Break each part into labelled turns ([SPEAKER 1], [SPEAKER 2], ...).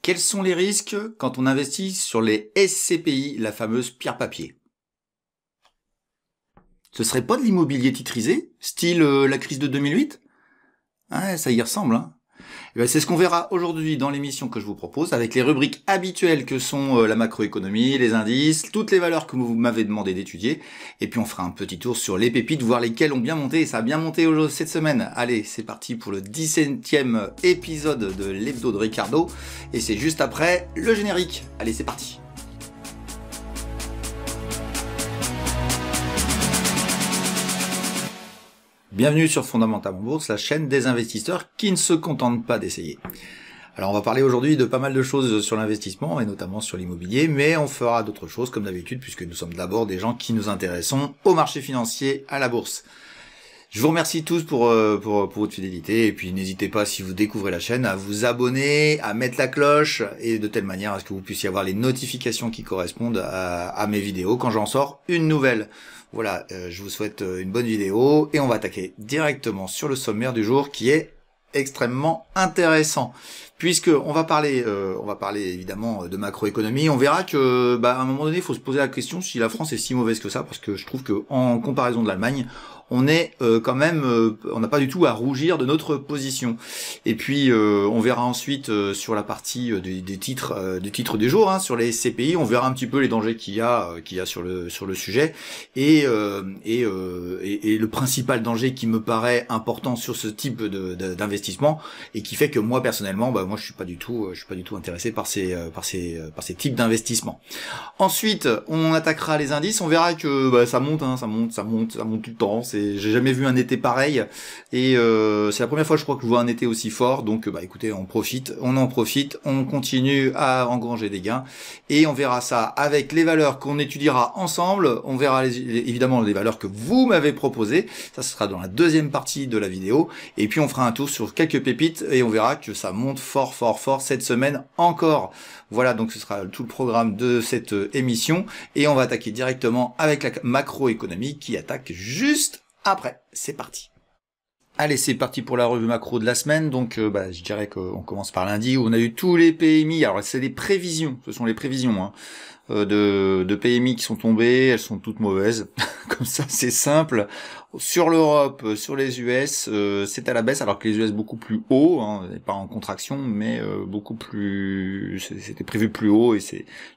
[SPEAKER 1] Quels sont les risques quand on investit sur les SCPI, la fameuse pierre papier? Ce serait pas de l'immobilier titrisé, style la crise de 2008? Ouais, ça y ressemble, hein. Eh ben, c'est ce qu'on verra aujourd'hui dans l'émission que je vous propose, avec les rubriques habituelles que sont la macroéconomie, les indices, toutes les valeurs que vous m'avez demandé d'étudier, et puis on fera un petit tour sur les pépites, voir lesquelles ont bien monté, et ça a bien monté aujourd'hui cette semaine. Allez, c'est parti pour le 17e épisode de l'hebdo de Ricardo, et c'est juste après le générique. Allez, c'est parti. Bienvenue sur Fondamentalement Bourse, la chaîne des investisseurs qui ne se contentent pas d'essayer. Alors on va parler aujourd'hui de pas mal de choses sur l'investissement et notamment sur l'immobilier, mais on fera d'autres choses comme d'habitude puisque nous sommes d'abord des gens qui nous intéressons au marché financier, à la bourse. Je vous remercie tous pour votre fidélité et puis n'hésitez pas si vous découvrez la chaîne à vous abonner, à mettre la cloche et de telle manière à ce que vous puissiez avoir les notifications qui correspondent à mes vidéos quand j'en sors une nouvelle. Voilà, je vous souhaite une bonne vidéo et on va attaquer directement sur le sommaire du jour qui est extrêmement intéressant puisque on va parler évidemment de macroéconomie. On verra que à un moment donné il faut se poser la question si la France est si mauvaise que ça, parce que je trouve que en comparaison de l'Allemagne on est quand même, on n'a pas du tout à rougir de notre position. Et puis on verra ensuite sur la partie des titres du jour, hein, sur les SCPI, on verra un petit peu les dangers qu'il y a sur le sujet et le principal danger qui me paraît important sur ce type d'investissement et qui fait que moi personnellement, moi je suis pas du tout intéressé par ces types d'investissements. Ensuite, on attaquera les indices, on verra que ça monte, hein, ça monte tout le temps. J'ai jamais vu un été pareil et c'est la première fois je crois que je vois un été aussi fort, donc écoutez, on en profite, on continue à engranger des gains et on verra ça avec les valeurs qu'on étudiera ensemble. On verra évidemment les valeurs que vous m'avez proposées, ça ce sera dans la deuxième partie de la vidéo, et puis on fera un tour sur quelques pépites et on verra que ça monte fort cette semaine encore. Voilà, donc ce sera tout le programme de cette émission et on va attaquer directement avec la macroéconomie qui attaque juste après. C'est parti. Allez, c'est parti pour la revue macro de la semaine. Donc, je dirais qu'on commence par lundi où on a eu tous les PMI. Alors, c'est des prévisions. Ce sont les prévisions hein, de PMI qui sont tombées. Elles sont toutes mauvaises. Comme ça, c'est simple. Sur l'Europe, sur les US, c'est à la baisse, alors que les US beaucoup plus haut, hein, pas en contraction, mais beaucoup plus. C'était prévu plus haut et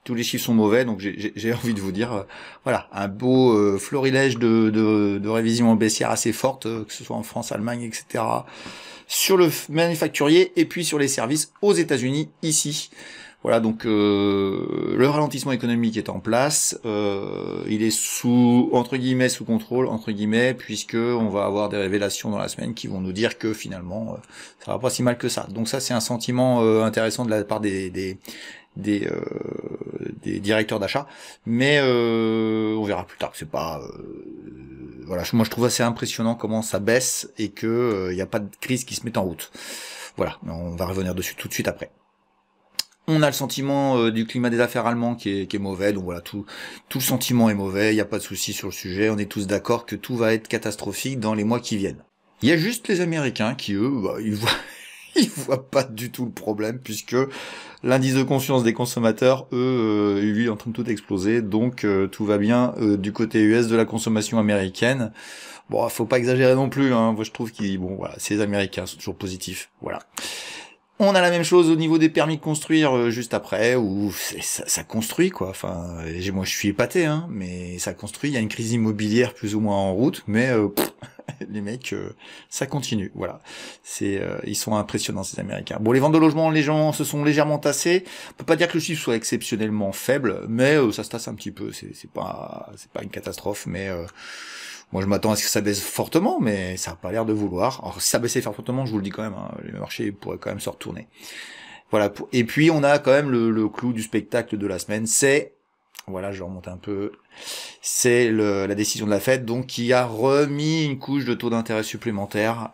[SPEAKER 1] tous les chiffres sont mauvais. Donc, j'ai envie de vous dire, voilà, un beau florilège de révisions en baissière assez fortes, que ce soit en France, Allemagne, etc. Sur le manufacturier et puis sur les services aux États-Unis ici. Voilà, donc le ralentissement économique est en place, il est sous contrôle, entre guillemets, puisque on va avoir des révélations dans la semaine qui vont nous dire que finalement ça va pas si mal que ça. Donc ça c'est un sentiment intéressant de la part des directeurs d'achat, mais on verra plus tard. C'est pas voilà, moi je trouve assez impressionnant comment ça baisse et que il n'y a pas de crise qui se met en route. Voilà, on va revenir dessus tout de suite après. On a le sentiment du climat des affaires allemand qui est mauvais, donc voilà, tout le sentiment est mauvais, il n'y a pas de souci sur le sujet, on est tous d'accord que tout va être catastrophique dans les mois qui viennent. Il y a juste les Américains qui, eux, ils voient pas du tout le problème, puisque l'indice de confiance des consommateurs, lui, est en train de tout exploser, donc tout va bien du côté US de la consommation américaine. Bon, faut pas exagérer non plus, hein, moi je trouve voilà, c'est les Américains sont toujours positifs, voilà. On a la même chose au niveau des permis de construire juste après, où ça construit quoi. Enfin, moi je suis épaté, hein, mais ça construit. Il y a une crise immobilière plus ou moins en route, mais les mecs, ça continue. Voilà, ils sont impressionnants ces Américains. Bon, les ventes de logements, les gens se sont légèrement tassés. On peut pas dire que le chiffre soit exceptionnellement faible, mais ça se tasse un petit peu. C'est pas une catastrophe, mais moi, je m'attends à ce que ça baisse fortement, mais ça n'a pas l'air de vouloir. Alors, si ça baissait fortement, je vous le dis quand même, hein, les marchés pourraient quand même se retourner. Voilà. Et puis, on a quand même le clou du spectacle de la semaine, voilà, je remonte un peu, c'est la décision de la Fed, donc qui a remis une couche de taux d'intérêt supplémentaire.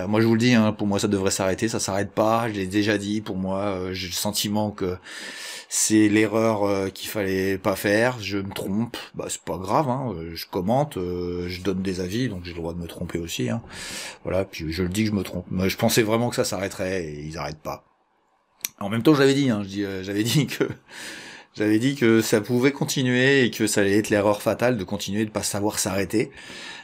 [SPEAKER 1] Moi, je vous le dis, hein, pour moi, ça devrait s'arrêter, ça s'arrête pas. Je l'ai déjà dit. Pour moi, j'ai le sentiment que c'est l'erreur qu'il fallait pas faire. Je me trompe, c'est pas grave, hein, je commente, je donne des avis, donc j'ai le droit de me tromper aussi, hein. Voilà, puis je le dis que je me trompe. Moi, je pensais vraiment que ça s'arrêterait et ils arrêtent pas. En même temps, j'avais dit, hein, j'avais dit que ça pouvait continuer et que ça allait être l'erreur fatale de continuer de pas savoir s'arrêter.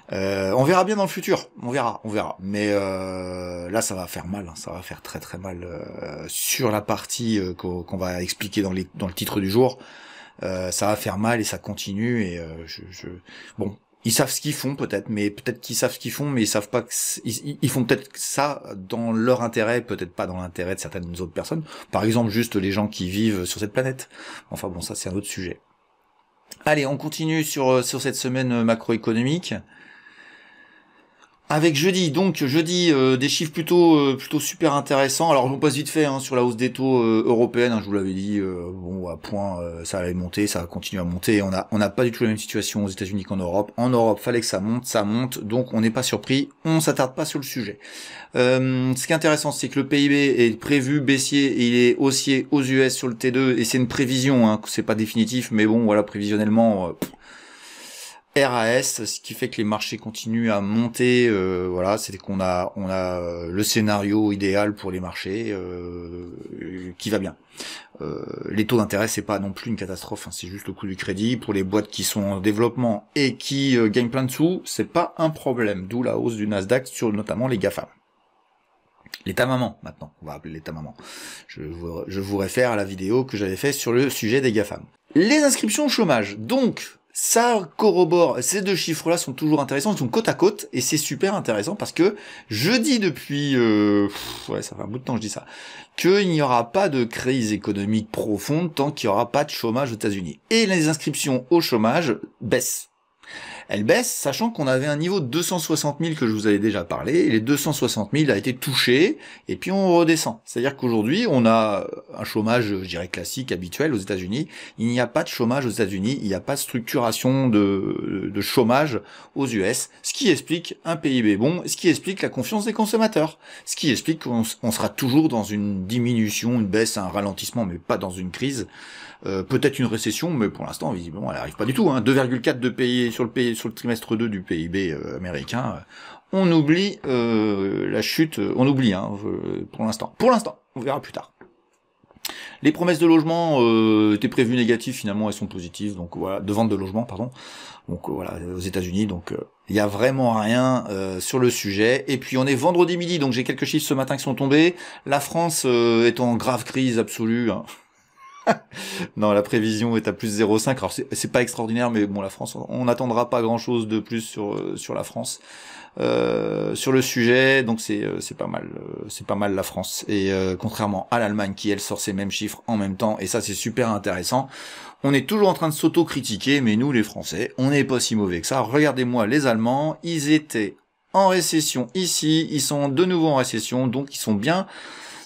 [SPEAKER 1] On verra bien dans le futur, on verra. Mais là, ça va faire mal, hein, ça va faire très très mal sur la partie qu'on va expliquer dans le titre du jour. Ça va faire mal et ça continue et bon. Ils savent ce qu'ils font peut-être, mais peut-être qu'ils savent ce qu'ils font, mais ils savent pas que ils font peut-être ça dans leur intérêt, peut-être pas dans l'intérêt de certaines autres personnes. Par exemple, juste les gens qui vivent sur cette planète. Enfin bon, ça c'est un autre sujet. Allez, on continue sur cette semaine macroéconomique. Avec jeudi, des chiffres plutôt super intéressants. Alors on passe vite fait sur la hausse des taux européenne, je vous l'avais dit, bon à point ça allait monter, ça va continuer à monter. On n'a pas du tout la même situation aux États-Unis qu'en Europe. En Europe, fallait que ça monte, donc on n'est pas surpris, on s'attarde pas sur le sujet. Ce qui est intéressant, c'est que le PIB est prévu baissier et il est haussier aux US sur le T2 et c'est une prévision, c'est pas définitif, mais bon voilà, prévisionnellement RAS, ce qui fait que les marchés continuent à monter, voilà, c'est qu'on a le scénario idéal pour les marchés qui va bien. Les taux d'intérêt, c'est pas non plus une catastrophe, c'est juste le coût du crédit pour les boîtes qui sont en développement et qui gagnent plein de sous, c'est pas un problème, d'où la hausse du Nasdaq sur notamment les GAFAM. L'état maman, maintenant, on va appeler l'état maman. Je vous réfère à la vidéo que j'avais faite sur le sujet des GAFAM. Les inscriptions au chômage, donc ça corrobore, ces deux chiffres-là sont toujours intéressants, ils sont côte à côte, et c'est super intéressant parce que je dis depuis, ça fait un bout de temps que je dis ça, qu'il n'y aura pas de crise économique profonde tant qu'il n'y aura pas de chômage aux États-Unis. Et les inscriptions au chômage baissent. Elle baisse, sachant qu'on avait un niveau de 260 000 que je vous avais déjà parlé, et les 260 000 a été touché, et puis on redescend. C'est-à-dire qu'aujourd'hui, on a un chômage, je dirais, classique, habituel aux États-Unis. Il n'y a pas de chômage aux États-Unis, il n'y a pas de structuration de chômage aux US, ce qui explique un PIB bon, ce qui explique la confiance des consommateurs, ce qui explique qu'on sera toujours dans une diminution, une baisse, un ralentissement, mais pas dans une crise. Peut-être une récession, mais pour l'instant, visiblement, elle n'arrive pas du tout. 2,4 de pays sur le trimestre 2 du PIB américain. On oublie la chute, on oublie pour l'instant. Pour l'instant, on verra plus tard. Les promesses de logement étaient prévues négatives, finalement elles sont positives, donc voilà, de vente de logement, pardon. Donc voilà, aux États-Unis, donc il y a vraiment rien sur le sujet. Et puis on est vendredi midi, donc j'ai quelques chiffres ce matin qui sont tombés. La France est en grave crise absolue. Non, la prévision est à plus 0,5. Alors c'est pas extraordinaire, mais bon, la France, on n'attendra pas grand-chose de plus sur la France sur le sujet. Donc c'est pas mal la France. Et contrairement à l'Allemagne qui elle sort ces mêmes chiffres en même temps, et ça c'est super intéressant. On est toujours en train de s'auto-critiquer, mais nous les Français, on n'est pas si mauvais que ça. Regardez-moi les Allemands, ils étaient en récession ici, ils sont de nouveau en récession, donc ils sont bien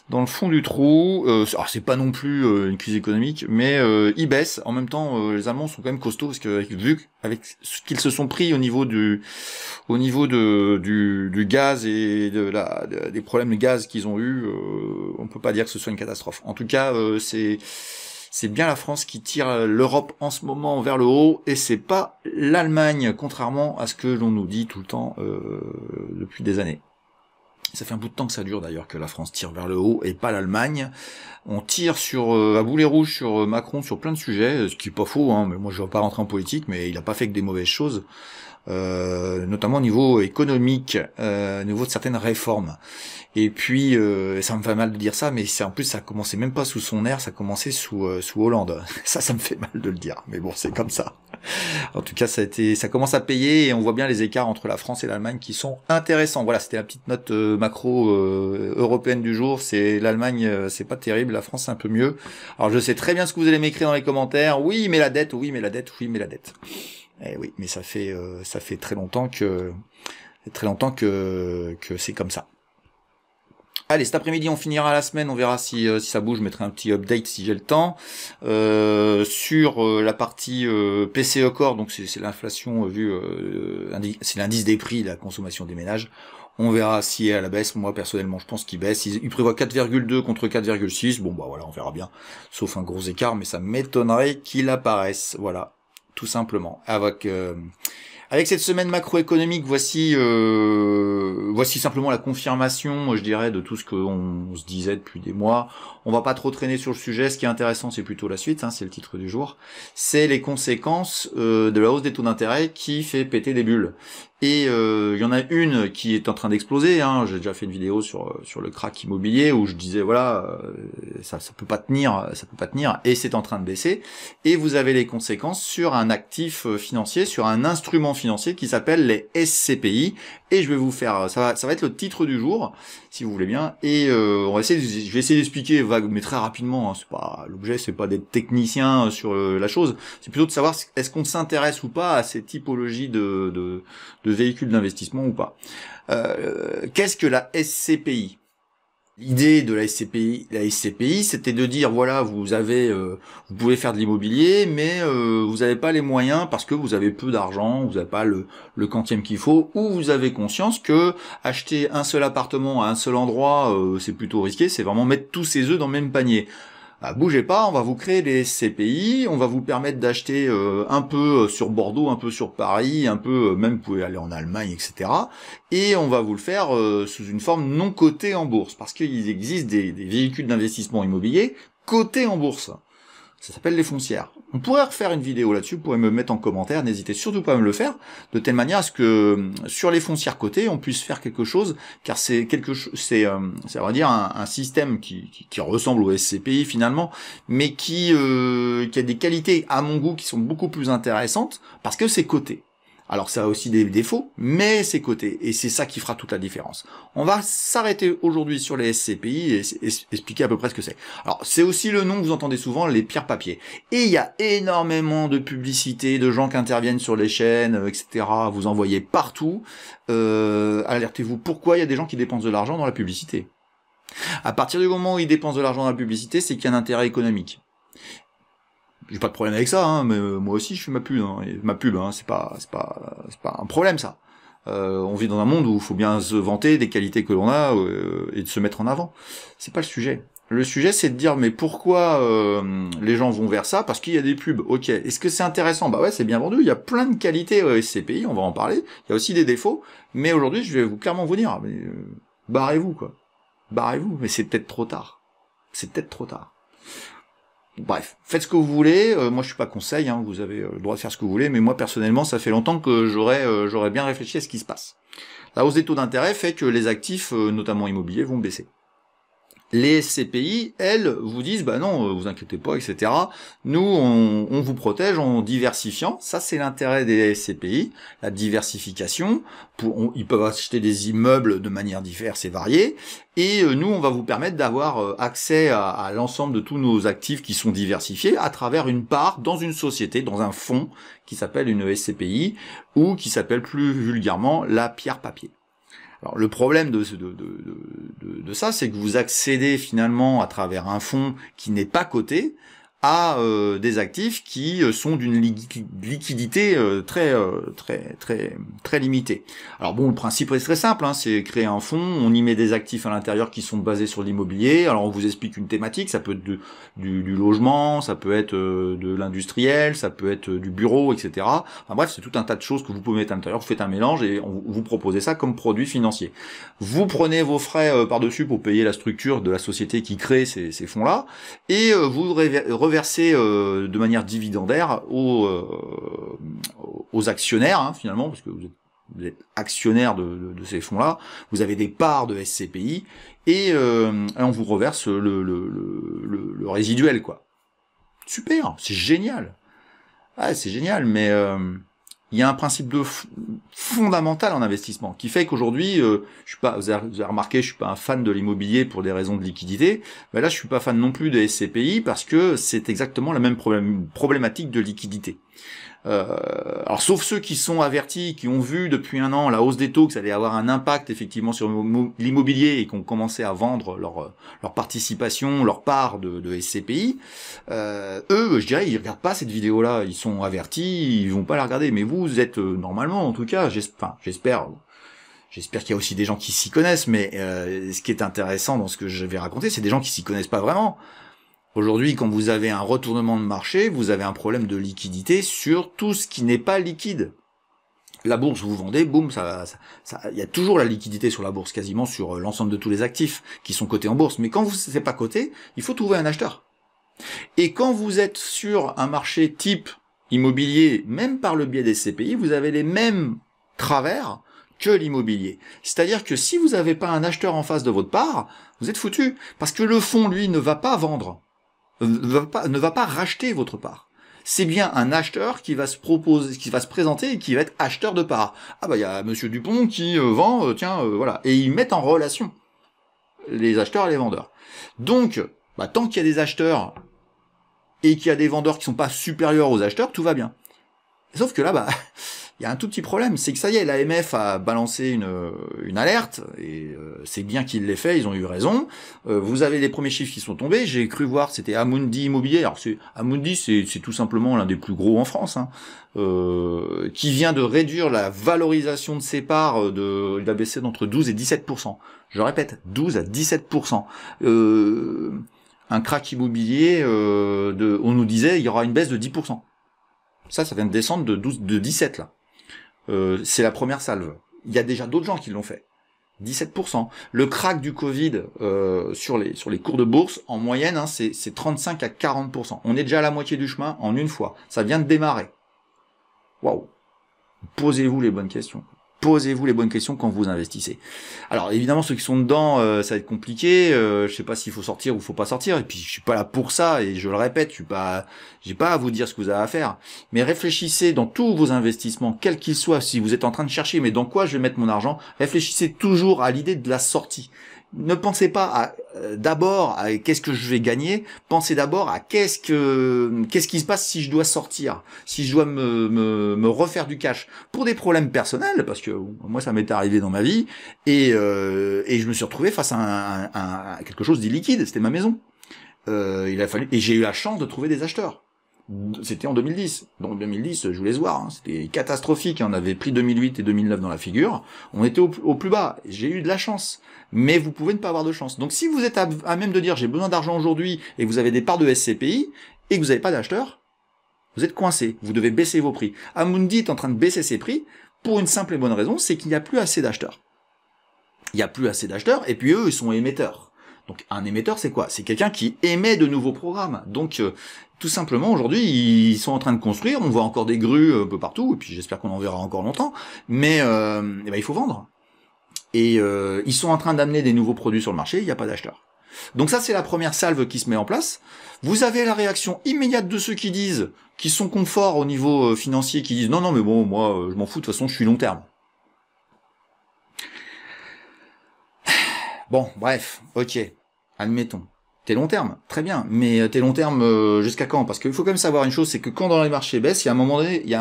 [SPEAKER 1] dans le fond du trou. Alors c'est pas non plus une crise économique, mais ils baissent. En même temps, les Allemands sont quand même costauds parce que vu avec ce qu'ils se sont pris au niveau du gaz et des problèmes de gaz qu'ils ont eu, on peut pas dire que ce soit une catastrophe. En tout cas, c'est bien la France qui tire l'Europe en ce moment vers le haut, et c'est pas l'Allemagne, contrairement à ce que l'on nous dit tout le temps depuis des années. Ça fait un bout de temps que ça dure d'ailleurs que la France tire vers le haut et pas l'Allemagne. On tire à boulet rouge sur Macron sur plein de sujets, ce qui est pas faux, mais moi je vais pas rentrer en politique, mais il a pas fait que des mauvaises choses. Notamment au niveau économique, au niveau de certaines réformes. Et puis, ça me fait mal de dire ça, mais en plus ça commençait même pas sous son ère, ça commençait sous Hollande. Ça me fait mal de le dire, mais bon, c'est comme ça. En tout cas, ça commence à payer, et on voit bien les écarts entre la France et l'Allemagne qui sont intéressants. Voilà, c'était la petite note macro européenne du jour. C'est l'Allemagne, c'est pas terrible, la France c'est un peu mieux. Alors je sais très bien ce que vous allez m'écrire dans les commentaires. Oui, mais la dette, oui, mais la dette, oui, mais la dette. Eh oui, mais ça fait très longtemps que c'est comme ça. Allez, cet après-midi, on finira la semaine, on verra si ça bouge, je mettrai un petit update si j'ai le temps. Sur la partie PCE Core, donc c'est l'inflation c'est l'indice des prix, la consommation des ménages. On verra si elle est à la baisse. Moi, personnellement, je pense qu'il baisse. Il prévoit 4,2 contre 4,6. Bon, bah voilà, on verra bien. Sauf un gros écart, mais ça m'étonnerait qu'il apparaisse. Voilà, tout simplement. Avec cette semaine macroéconomique, voici simplement la confirmation, je dirais, de tout ce qu'on se disait depuis des mois. On va pas trop traîner sur le sujet. Ce qui est intéressant, c'est plutôt la suite, hein, c'est le titre du jour. C'est les conséquences de la hausse des taux d'intérêt qui fait péter des bulles. Et il y en a une qui est en train d'exploser. Hein. J'ai déjà fait une vidéo sur le crack immobilier où je disais voilà, ça peut pas tenir, et c'est en train de baisser. Et vous avez les conséquences sur un actif financier, sur un instrument financier qui s'appelle les SCPI. Et je vais vous faire, ça va être le titre du jour, si vous voulez bien. Et je vais essayer d'expliquer vague, mais très rapidement. Hein. C'est pas l'objet, c'est pas d'être technicien sur la chose. C'est plutôt de savoir est-ce qu'on s'intéresse ou pas à ces typologies de véhicules d'investissement ou pas. Qu'est-ce que la SCPI ? L'idée de la SCPI, c'était de dire voilà, vous pouvez faire de l'immobilier, mais vous n'avez pas les moyens parce que vous avez peu d'argent, vous n'avez pas le quantième qu'il faut, ou vous avez conscience que acheter un seul appartement à un seul endroit, c'est plutôt risqué, c'est vraiment mettre tous ses œufs dans le même panier. Bougez pas, on va vous créer les SCPI, on va vous permettre d'acheter un peu sur Bordeaux, un peu sur Paris, un peu, même vous pouvez aller en Allemagne, etc. Et on va vous le faire sous une forme non cotée en bourse, parce qu'il existe des véhicules d'investissement immobilier cotés en bourse. Ça s'appelle les foncières. On pourrait refaire une vidéo là-dessus, vous pourrez me mettre en commentaire, n'hésitez surtout pas à me le faire, de telle manière à ce que sur les foncières cotées, on puisse faire quelque chose, car c'est ça va dire un système qui ressemble au SCPI finalement, mais qui a des qualités à mon goût qui sont beaucoup plus intéressantes, parce que c'est coté. Alors ça a aussi des défauts, mais c'est coté, et c'est ça qui fera toute la différence. On va s'arrêter aujourd'hui sur les SCPI et expliquer à peu près ce que c'est. Alors c'est aussi le nom que vous entendez souvent, les pierres papier. Et il y a énormément de publicités, de gens qui interviennent sur les chaînes, etc. Vous en voyez partout. Alertez-vous, pourquoi il y a des gens qui dépensent de l'argent dans la publicité ? À partir du moment où ils dépensent de l'argent dans la publicité, c'est qu'il y a un intérêt économique. J'ai pas de problème avec ça, hein, mais moi aussi je fais ma pub, hein, c'est pas un problème ça. On vit dans un monde où il faut bien se vanter des qualités que l'on a et de se mettre en avant. C'est pas le sujet. Le sujet c'est de dire mais pourquoi les gens vont vers ça ? Parce qu'il y a des pubs. Ok, est-ce que c'est intéressant ? Bah ouais, c'est bien vendu. Il y a plein de qualités SCPI, on va en parler. Il y a aussi des défauts, mais aujourd'hui je vais clairement vous dire, mais barrez-vous quoi, barrez-vous. Mais c'est peut-être trop tard. C'est peut-être trop tard. Bref, faites ce que vous voulez, moi je suis pas conseil, hein, vous avez le droit de faire ce que vous voulez, mais moi personnellement ça fait longtemps que j'aurais bien réfléchi à ce qui se passe. La hausse des taux d'intérêt fait que les actifs, notamment immobiliers, vont baisser. Les SCPI, elles, vous disent, bah non, vous inquiétez pas, etc. Nous, on vous protège en diversifiant. Ça, c'est l'intérêt des SCPI, la diversification. Ils peuvent acheter des immeubles de manière diverse et variée. Et nous, on va vous permettre d'avoir accès à l'ensemble de tous nos actifs qui sont diversifiés à travers une part dans une société, dans un fonds qui s'appelle une SCPI ou qui s'appelle plus vulgairement la pierre papier. Alors le problème de ça, c'est que vous accédez finalement à travers un fonds qui n'est pas coté à des actifs qui sont d'une liquidité très limitée. Alors bon, le principe est très simple, hein, c'est créer un fonds, on y met des actifs à l'intérieur qui sont basés sur l'immobilier. Alors on vous explique une thématique, ça peut être du logement, ça peut être de l'industriel, ça peut être du bureau, etc. Enfin bref, c'est tout un tas de choses que vous pouvez mettre à l'intérieur, vous faites un mélange et vous proposez ça comme produit financier. Vous prenez vos frais par-dessus pour payer la structure de la société qui crée ces fonds-là, et vous reversez de manière dividendaire aux actionnaires, hein, finalement, parce que vous êtes actionnaire de ces fonds-là, vous avez des parts de SCPI, et on vous reverse le résiduel, quoi. Super, c'est génial. Ah, c'est génial, mais il y a un principe fondamental en investissement qui fait qu'aujourd'hui, je suis pas, vous avez remarqué, je suis pas un fan de l'immobilier pour des raisons de liquidité. Mais là, je suis pas fan non plus des SCPI parce que c'est exactement la même problématique de liquidité. Alors sauf ceux qui sont avertis, qui ont vu depuis un an la hausse des taux, que ça allait avoir un impact effectivement sur l'immobilier et qui ont commencé à vendre leur participation, leur part de SCPI, eux, je dirais, ils regardent pas cette vidéo-là, ils sont avertis, ils vont pas la regarder. Mais vous êtes normalement, en tout cas, j'espère qu'il y a aussi des gens qui s'y connaissent, mais ce qui est intéressant dans ce que je vais raconter, c'est des gens qui s'y connaissent pas vraiment. Aujourd'hui, quand vous avez un retournement de marché, vous avez un problème de liquidité sur tout ce qui n'est pas liquide. la bourse, vous vendez, boum, il y a toujours la liquidité sur la bourse, quasiment sur l'ensemble de tous les actifs qui sont cotés en bourse. Mais quand c'est pas coté, il faut trouver un acheteur. Et quand vous êtes sur un marché type immobilier, même par le biais des SCPI, vous avez les mêmes travers que l'immobilier. C'est-à-dire que si vous n'avez pas un acheteur en face de votre part, vous êtes foutu. Parce que le fonds, lui, ne va pas vendre, ne va pas racheter votre part. C'est bien un acheteur qui va se proposer, qui va se présenter et qui va être acheteur de part. Ah bah il y a Monsieur Dupont qui vend, voilà. Et ils mettent en relation les acheteurs et les vendeurs. Donc, tant qu'il y a des acheteurs et qu'il y a des vendeurs qui sont pas supérieurs aux acheteurs, tout va bien. Sauf que là, il y a un tout petit problème, c'est que ça y est, l'AMF a balancé une alerte, et c'est bien qu'il l'ait fait, ils ont eu raison. Vous avez les premiers chiffres qui sont tombés, j'ai cru voir, c'était Amundi Immobilier, alors Amundi, c'est tout simplement l'un des plus gros en France, qui vient de réduire la valorisation de ses parts, il a baissé d'entre 12 et 17%. Je répète, 12 à 17%. Un crack immobilier, on nous disait, il y aura une baisse de 10%. Ça vient de descendre de 17 là. C'est la première salve. Il y a déjà d'autres gens qui l'ont fait. 17%. Le crack du Covid sur les cours de bourse, en moyenne, c'est 35 à 40%. On est déjà à la moitié du chemin en une fois. Ça vient de démarrer. Waouh. Posez-vous les bonnes questions. Posez-vous les bonnes questions quand vous investissez. Alors évidemment ceux qui sont dedans, ça va être compliqué. Je sais pas s'il faut sortir ou faut pas sortir. Et puis je suis pas là pour ça et je le répète, j'ai pas à vous dire ce que vous avez à faire. Mais réfléchissez dans tous vos investissements, quels qu'ils soient. Si vous êtes en train de chercher, mais dans quoi je vais mettre mon argent, réfléchissez toujours à l'idée de la sortie. Ne pensez pas d'abord à qu'est-ce que je vais gagner, pensez d'abord à qu'est-ce qui se passe si je dois sortir, si je dois me refaire du cash pour des problèmes personnels, parce que moi ça m'est arrivé dans ma vie, et je me suis retrouvé face à quelque chose d'illiquide, c'était ma maison. Il a fallu, et j'ai eu la chance de trouver des acheteurs. C'était en 2010. Donc 2010, je vous laisse voir, c'était catastrophique. On avait pris 2008 et 2009 dans la figure. On était au plus bas. J'ai eu de la chance. Mais vous pouvez ne pas avoir de chance. Donc si vous êtes à même de dire j'ai besoin d'argent aujourd'hui et que vous avez des parts de SCPI et que vous n'avez pas d'acheteur, vous êtes coincé. Vous devez baisser vos prix. Amundi est en train de baisser ses prix pour une simple et bonne raison, c'est qu'il n'y a plus assez d'acheteurs. Il n'y a plus assez d'acheteurs et puis eux, ils sont émetteurs. Donc un émetteur, c'est quoi? C'est quelqu'un qui émet de nouveaux programmes. Donc tout simplement, aujourd'hui, ils sont en train de construire. On voit encore des grues un peu partout, et puis j'espère qu'on en verra encore longtemps. Mais il faut vendre. Et ils sont en train d'amener des nouveaux produits sur le marché, il n'y a pas d'acheteurs. Donc ça, c'est la première salve qui se met en place. Vous avez la réaction immédiate de ceux qui disent, qui sont confort au niveau financier, qui disent non, mais bon, moi, je m'en fous, de toute façon, je suis long terme. Bon, bref, ok, admettons. T'es long terme, très bien, mais t'es long terme jusqu'à quand? Parce qu'il faut quand même savoir une chose, c'est que quand dans les marchés baissent, il y a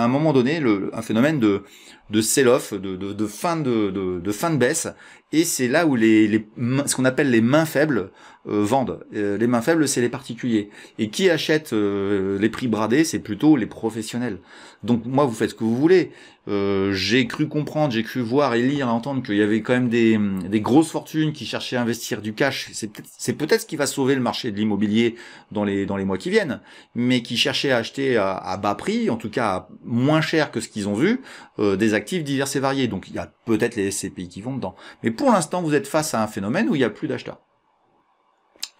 [SPEAKER 1] un moment donné un phénomène de sell-off, de fin de baisse, et c'est là où ce qu'on appelle les mains faibles vendent. Les mains faibles, c'est les particuliers. Et qui achète les prix bradés, c'est plutôt les professionnels. Donc moi, vous faites ce que vous voulez. J'ai cru comprendre, j'ai cru voir et lire et entendre qu'il y avait quand même des grosses fortunes qui cherchaient à investir du cash. C'est peut-être ce qui va sauver le marché de l'immobilier dans les mois qui viennent, mais qui cherchaient à acheter à bas prix, en tout cas moins cher que ce qu'ils ont vu, des actifs divers et variés. Donc il y a peut-être les SCPI qui vont dedans. Mais pour l'instant, vous êtes face à un phénomène où il n'y a plus d'acheteurs.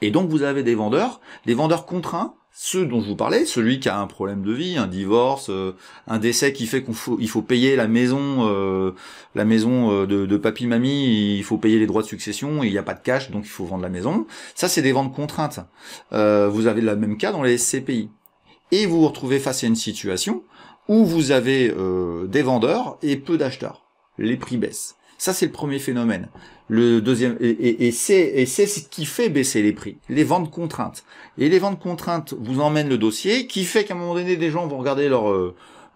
[SPEAKER 1] Et donc vous avez des vendeurs contraints, ceux dont je vous parlais, celui qui a un problème de vie, un divorce, un décès qui fait il faut payer la maison de papy mamie, il faut payer les droits de succession, et il n'y a pas de cash, donc il faut vendre la maison. Ça, c'est des ventes contraintes. Vous avez le même cas dans les SCPI. Et vous vous retrouvez face à une situation où vous avez des vendeurs et peu d'acheteurs. Les prix baissent. Ça, c'est le premier phénomène. Le deuxième, et c'est ce qui fait baisser les prix, les ventes contraintes. Et les ventes contraintes vous emmènent le dossier, qui fait qu'à un moment donné, des gens vont regarder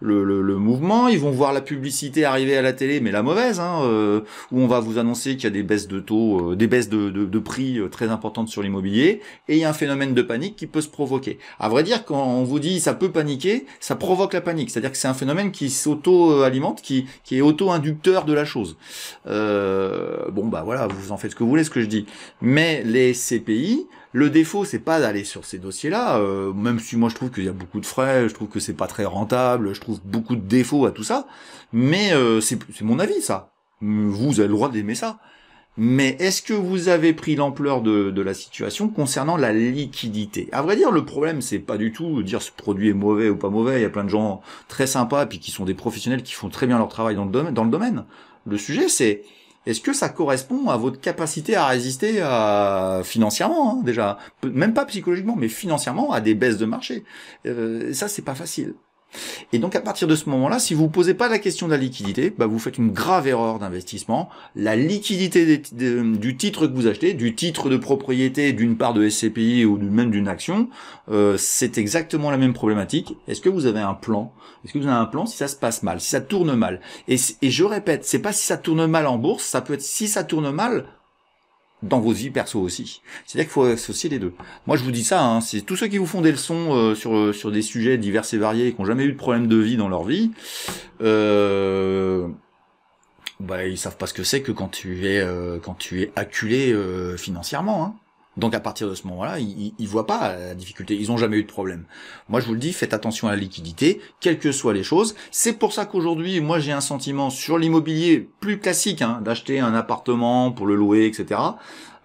[SPEAKER 1] le mouvement, ils vont voir la publicité arriver à la télé, mais la mauvaise, où on va vous annoncer qu'il y a des baisses de taux, des baisses de prix très importantes sur l'immobilier, et il y a un phénomène de panique qui peut se provoquer. À vrai dire, quand on vous dit ça peut paniquer, ça provoque la panique, c'est-à-dire que c'est un phénomène qui s'auto-alimente, qui est auto-inducteur de la chose. Voilà, vous en faites ce que vous voulez, ce que je dis. Mais les CPI,
[SPEAKER 2] Le défaut, c'est pas d'aller sur ces dossiers-là, même si moi je trouve qu'il y a beaucoup de frais, je trouve que c'est pas très rentable, je trouve beaucoup de défauts à tout ça, mais c'est mon avis ça. Vous avez le droit d'aimer ça. Mais est-ce que vous avez pris l'ampleur de la situation concernant la liquidité? À vrai dire, le problème, c'est pas du tout de dire ce produit est mauvais ou pas mauvais. Il y a plein de gens très sympas, puis qui sont des professionnels qui font très bien leur travail dans le domaine. Le sujet, c'est est-ce que ça correspond à votre capacité à résister financièrement, hein, déjà, même pas psychologiquement, mais financièrement, à des baisses de marché. Ça, c'est pas facile. Et donc à partir de ce moment-là, si vous ne posez pas la question de la liquidité, bah vous faites une grave erreur d'investissement. La liquidité du titre que vous achetez, du titre de propriété d'une part de SCPI ou même d'une action, c'est exactement la même problématique. Est-ce que vous avez un plan? Est-ce que vous avez un plan si ça se passe mal, si ça tourne mal? Et je répète, c'est pas si ça tourne mal en bourse, ça peut être si ça tourne mal dans vos vies perso aussi. C'est-à-dire qu'il faut associer les deux. Moi, je vous dis ça, hein, c'est tous ceux qui vous font des leçons sur des sujets divers et variés et qui n'ont jamais eu de problème de vie dans leur vie, bah, ils savent pas ce que c'est que quand tu es acculé financièrement. Hein. Donc à partir de ce moment-là, ils voient pas la difficulté, ils ont jamais eu de problème. Moi je vous le dis, faites attention à la liquidité, quelles que soient les choses. C'est pour ça qu'aujourd'hui, moi j'ai un sentiment sur l'immobilier plus classique, hein, d'acheter un appartement pour le louer, etc.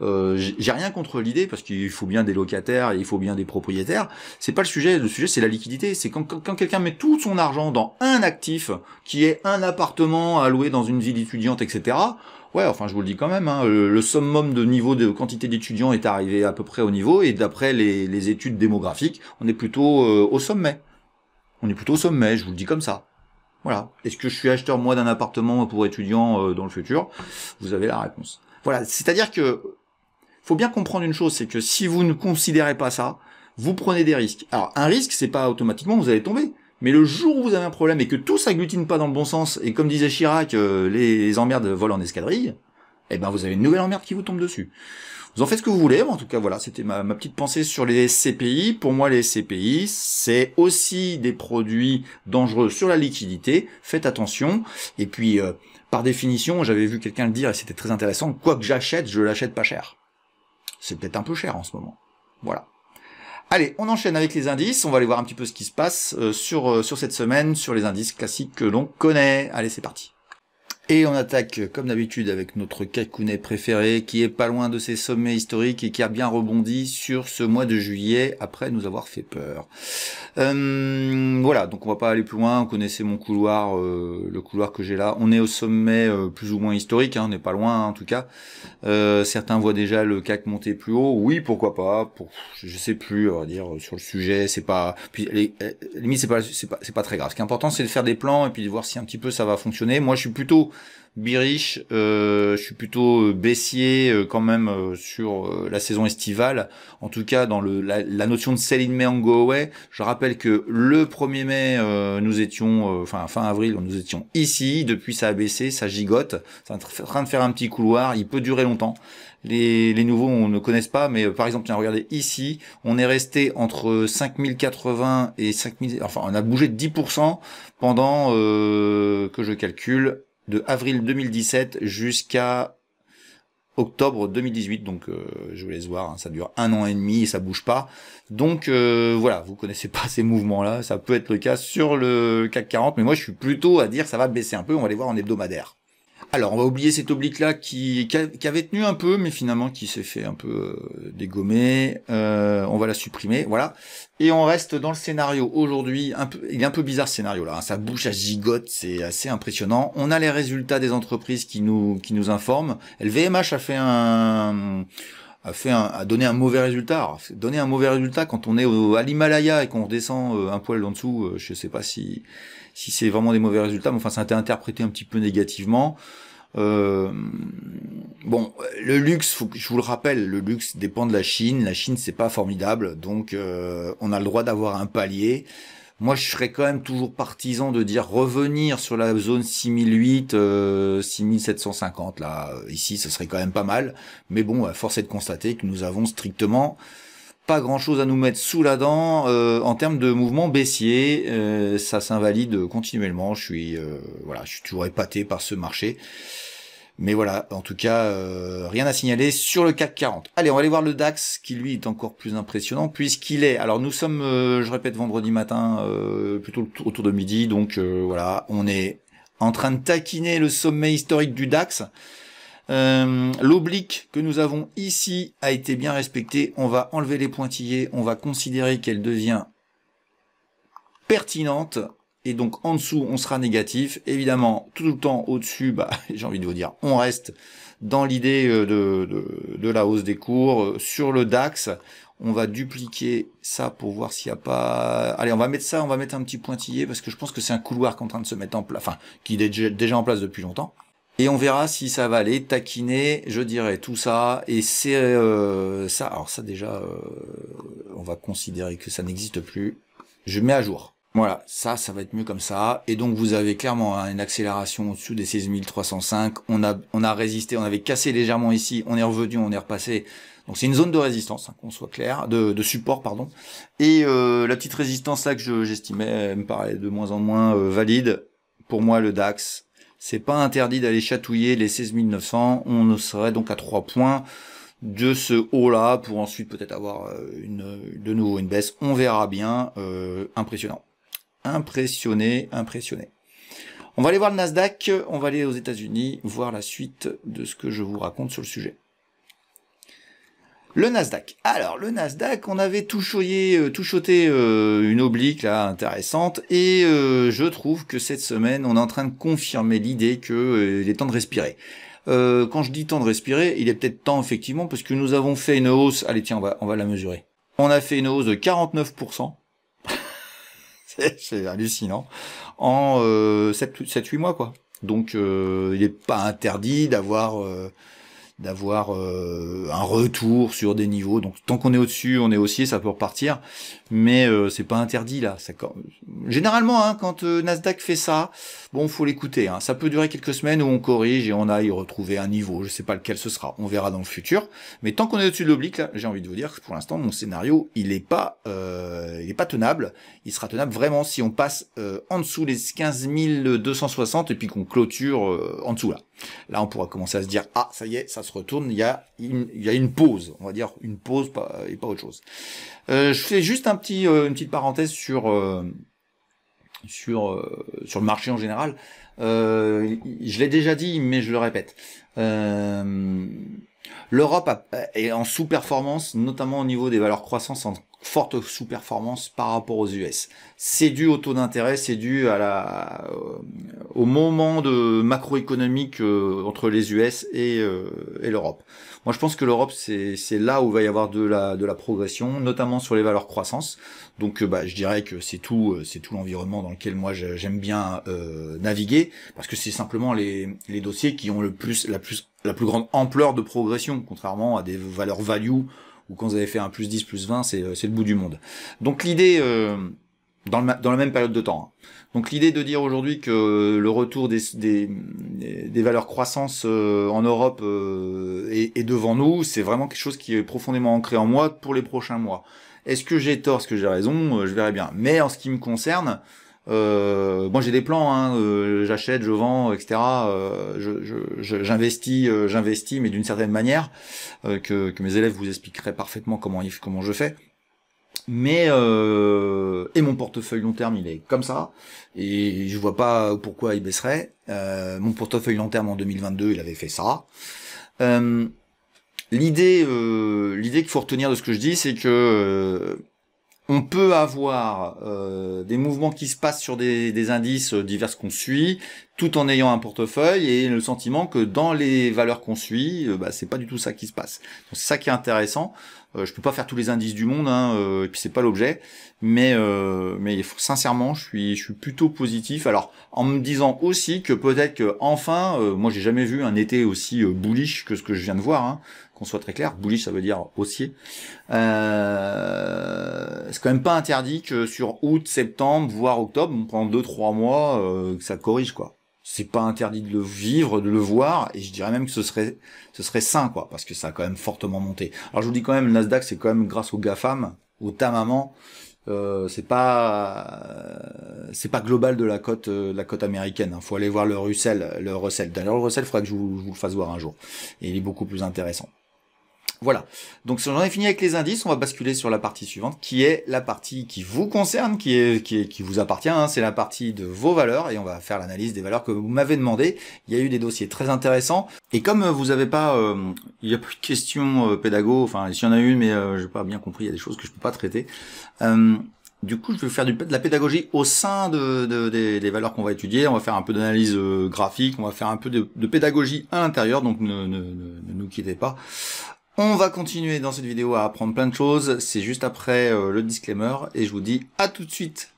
[SPEAKER 2] J'ai rien contre l'idée parce qu'il faut bien des locataires et il faut bien des propriétaires. C'est pas le sujet c'est la liquidité. C'est quand quelqu'un met tout son argent dans un actif qui est un appartement à louer dans une ville étudiante, etc. Ouais, enfin, je vous le dis quand même, hein, le summum de niveau de quantité d'étudiants est arrivé à peu près au niveau, et d'après les études démographiques, on est plutôt au sommet. On est plutôt au sommet, je vous le dis comme ça. Voilà. Est-ce que je suis acheteur, moi, d'un appartement pour étudiants dans le futur? Vous avez la réponse. Voilà. C'est-à-dire que, faut bien comprendre une chose, c'est que si vous ne considérez pas ça, vous prenez des risques. Alors, un risque, c'est pas automatiquement vous allez tomber. Mais le jour où vous avez un problème et que tout s'agglutine pas dans le bon sens, et comme disait Chirac, les emmerdes volent en escadrille, eh ben vous avez une nouvelle emmerde qui vous tombe dessus. Vous en faites ce que vous voulez, mais en tout cas voilà, c'était ma petite pensée sur les SCPI. Pour moi, les SCPI, c'est aussi des produits dangereux sur la liquidité. Faites attention. Et puis, par définition, j'avais vu quelqu'un le dire et c'était très intéressant, quoi que j'achète, je l'achète pas cher. C'est peut-être un peu cher en ce moment. Voilà. Allez, on enchaîne avec les indices, on va aller voir un petit peu ce qui se passe sur cette semaine, sur les indices classiques que l'on connaît. Allez, c'est parti. Et on attaque, comme d'habitude, avec notre cacounet préféré, qui est pas loin de ses sommets historiques et qui a bien rebondi sur ce mois de juillet, après nous avoir fait peur. Voilà, donc on va pas aller plus loin, vous connaissez mon couloir, le couloir que j'ai là. On est au sommet plus ou moins historique, hein, on n'est pas loin en tout cas. Certains voient déjà le CAC monter plus haut, oui, pourquoi pas, je sais plus, on va dire, sur le sujet, c'est pas... Puis, limite, c'est pas très grave. Ce qui est important, c'est de faire des plans et puis de voir si un petit peu ça va fonctionner. Moi, je suis plutôt bearish, je suis plutôt baissier quand même sur la saison estivale, en tout cas dans la notion de sell in May and go away. Je rappelle que le 1er mai nous étions fin avril nous étions ici, depuis ça a baissé, ça gigote, c'est en train de faire un petit couloir, il peut durer longtemps. Les nouveaux on ne connaissent pas, mais par exemple tiens regardez ici, on est resté entre 5080 et 5000, enfin on a bougé de 10% pendant que je calcule de avril 2017 jusqu'à octobre 2018, donc je vous laisse voir, hein, ça dure 1 an et demi et ça bouge pas. Donc voilà, vous connaissez pas ces mouvements-là, ça peut être le cas sur le CAC 40, mais moi je suis plutôt à dire ça va baisser un peu, on va les voir en hebdomadaire. Alors, on va oublier cet oblique-là qui avait tenu un peu, mais finalement qui s'est fait un peu dégommer. On va la supprimer, voilà. Et on reste dans le scénario aujourd'hui. Il est un peu bizarre ce scénario-là. Hein. Ça bouge, ça gigote, c'est assez impressionnant. On a les résultats des entreprises qui nous informent. LVMH a donné un mauvais résultat. Alors, donner un mauvais résultat quand on est à l'Himalaya et qu'on redescend un poil en dessous, je sais pas si c'est vraiment des mauvais résultats, mais enfin ça a été interprété un petit peu négativement. Bon, le luxe, je vous le rappelle, le luxe dépend de la Chine. La Chine, c'est pas formidable, donc on a le droit d'avoir un palier. Moi, je serais quand même toujours partisan de dire revenir sur la zone 6008, 6750, là, ici, ce serait quand même pas mal. Mais bon, force est de constater que nous avons strictement pas grand chose à nous mettre sous la dent en termes de mouvement baissier. Ça s'invalide continuellement. Je suis toujours épaté par ce marché. Mais voilà, en tout cas, rien à signaler sur le CAC 40. Allez, on va aller voir le DAX, qui lui est encore plus impressionnant, puisqu'il est... Alors nous sommes, je répète, vendredi matin, plutôt autour de midi, donc voilà, on est en train de taquiner le sommet historique du DAX. L'oblique que nous avons ici a été bien respectée. On va enlever les pointillés, on va considérer qu'elle devient pertinente. Et donc en dessous, on sera négatif. Évidemment, tout le temps au-dessus, bah, j'ai envie de vous dire, on reste dans l'idée de la hausse des cours. Sur le DAX, on va dupliquer ça pour voir s'il n'y a pas... Allez, on va mettre ça, on va mettre un petit pointillé, parce que je pense que c'est un couloir qui est en train de se mettre en place, enfin, qui est déjà en place depuis longtemps. Et on verra si ça va aller taquiner, je dirais, tout ça. Et c'est ça, alors ça déjà, on va considérer que ça n'existe plus. Je mets à jour. Voilà, ça va être mieux comme ça. Et donc vous avez clairement une accélération au-dessus des 16 305. On a résisté, on avait cassé légèrement ici, on est revenu, on est repassé. Donc c'est une zone de résistance, hein, qu'on soit clair, de support, pardon. Et la petite résistance là que j'estimais me paraît de moins en moins valide. Pour moi, le DAX, c'est pas interdit d'aller chatouiller les 16 900. On serait donc à 3 points de ce haut-là pour ensuite peut-être avoir de nouveau une baisse. On verra bien. Impressionnant. Impressionné. On va aller voir le Nasdaq, on va aller aux États-Unis, voir la suite de ce que je vous raconte sur le sujet. Le Nasdaq. Alors, le Nasdaq, on avait tout shoté une oblique là intéressante, et je trouve que cette semaine, on est en train de confirmer l'idée que il est temps de respirer. Quand je dis temps de respirer, il est peut-être temps effectivement, parce que nous avons fait une hausse. Allez, tiens, on va la mesurer. On a fait une hausse de 49%. C'est hallucinant, en 7-8 mois, quoi. Donc il n'est pas interdit d'avoir un retour sur des niveaux. Donc tant qu'on est au-dessus, on est haussier, ça peut repartir, mais c'est pas interdit là. Généralement, hein, quand Nasdaq fait ça, bon, faut l'écouter. Hein. Ça peut durer quelques semaines où on corrige et on aille retrouver un niveau. Je sais pas lequel ce sera. On verra dans le futur. Mais tant qu'on est au-dessus de l'oblique, là, j'ai envie de vous dire que pour l'instant, mon scénario, il est pas tenable. Il sera tenable vraiment si on passe en dessous les 15 260 et puis qu'on clôture en dessous là. Là, on pourra commencer à se dire, ah, ça y est, ça se retourne, il y a une pause, on va dire une pause et pas autre chose. Je fais juste une petite parenthèse sur le marché en général. Je l'ai déjà dit, mais je le répète. L'Europe est en sous-performance, notamment au niveau des valeurs croissantes, en forte sous-performance par rapport aux US. C'est dû au taux d'intérêt, c'est dû au moment de macroéconomique entre les US et l'Europe. Moi, je pense que l'Europe, c'est là où il va y avoir de la progression, notamment sur les valeurs croissance. Donc, je dirais que c'est tout l'environnement dans lequel moi j'aime bien naviguer, parce que c'est simplement les dossiers qui ont la plus grande ampleur de progression, contrairement à des valeurs value où quand vous avez fait un plus 10, plus 20, c'est le bout du monde. Donc l'idée, dans la même période de temps, hein. Donc l'idée de dire aujourd'hui que le retour des valeurs croissance en Europe est devant nous, c'est vraiment quelque chose qui est profondément ancré en moi pour les prochains mois. Est-ce que j'ai tort, est-ce que j'ai raison, je verrai bien. Mais en ce qui me concerne, moi j'ai des plans, hein, j'achète, je vends, etc. J'investis, mais d'une certaine manière que mes élèves vous expliqueraient parfaitement comment je fais. Mais et mon portefeuille long terme il est comme ça, et je vois pas pourquoi il baisserait. Mon portefeuille long terme en 2022 il avait fait ça. L'idée qu'il faut retenir de ce que je dis, c'est que on peut avoir des mouvements qui se passent sur des indices divers qu'on suit, tout en ayant un portefeuille et le sentiment que dans les valeurs qu'on suit, c'est pas du tout ça qui se passe. Donc, c'est ça qui est intéressant. Je peux pas faire tous les indices du monde, hein, et puis c'est pas l'objet, mais sincèrement, je suis plutôt positif. Alors, en me disant aussi que peut-être que enfin, moi j'ai jamais vu un été aussi bullish que ce que je viens de voir. Hein. Qu'on soit très clair, bullish ça veut dire haussier. C'est quand même pas interdit que sur août, septembre, voire octobre, pendant 2-3 mois, que ça corrige quoi. C'est pas interdit de le vivre, de le voir, et je dirais même que ce serait sain quoi, parce que ça a quand même fortement monté. Alors je vous dis quand même, le Nasdaq c'est quand même grâce aux GAFAM, aux Tamaman,
[SPEAKER 1] c'est pas global de la cote américaine. Il faut aller voir le Russell. D'ailleurs, le Russell, il faudra que je vous le fasse voir un jour. Et il est beaucoup plus intéressant. Voilà. Donc, si j'en ai fini avec les indices, on va basculer sur la partie suivante, qui est la partie qui vous concerne, qui vous appartient. Hein. C'est la partie de vos valeurs, et on va faire l'analyse des valeurs que vous m'avez demandé. Il y a eu des dossiers très intéressants. Et comme vous avez pas, il y a plus de questions pédago. Enfin, s'il y en a une, mais j'ai pas bien compris. Il y a des choses que je peux pas traiter. Du coup, je vais faire de la pédagogie au sein des valeurs qu'on va étudier. On va faire un peu d'analyse graphique, on va faire un peu de pédagogie à l'intérieur, donc ne nous quittez pas. On va continuer dans cette vidéo à apprendre plein de choses. C'est juste après le disclaimer et je vous dis à tout de suite.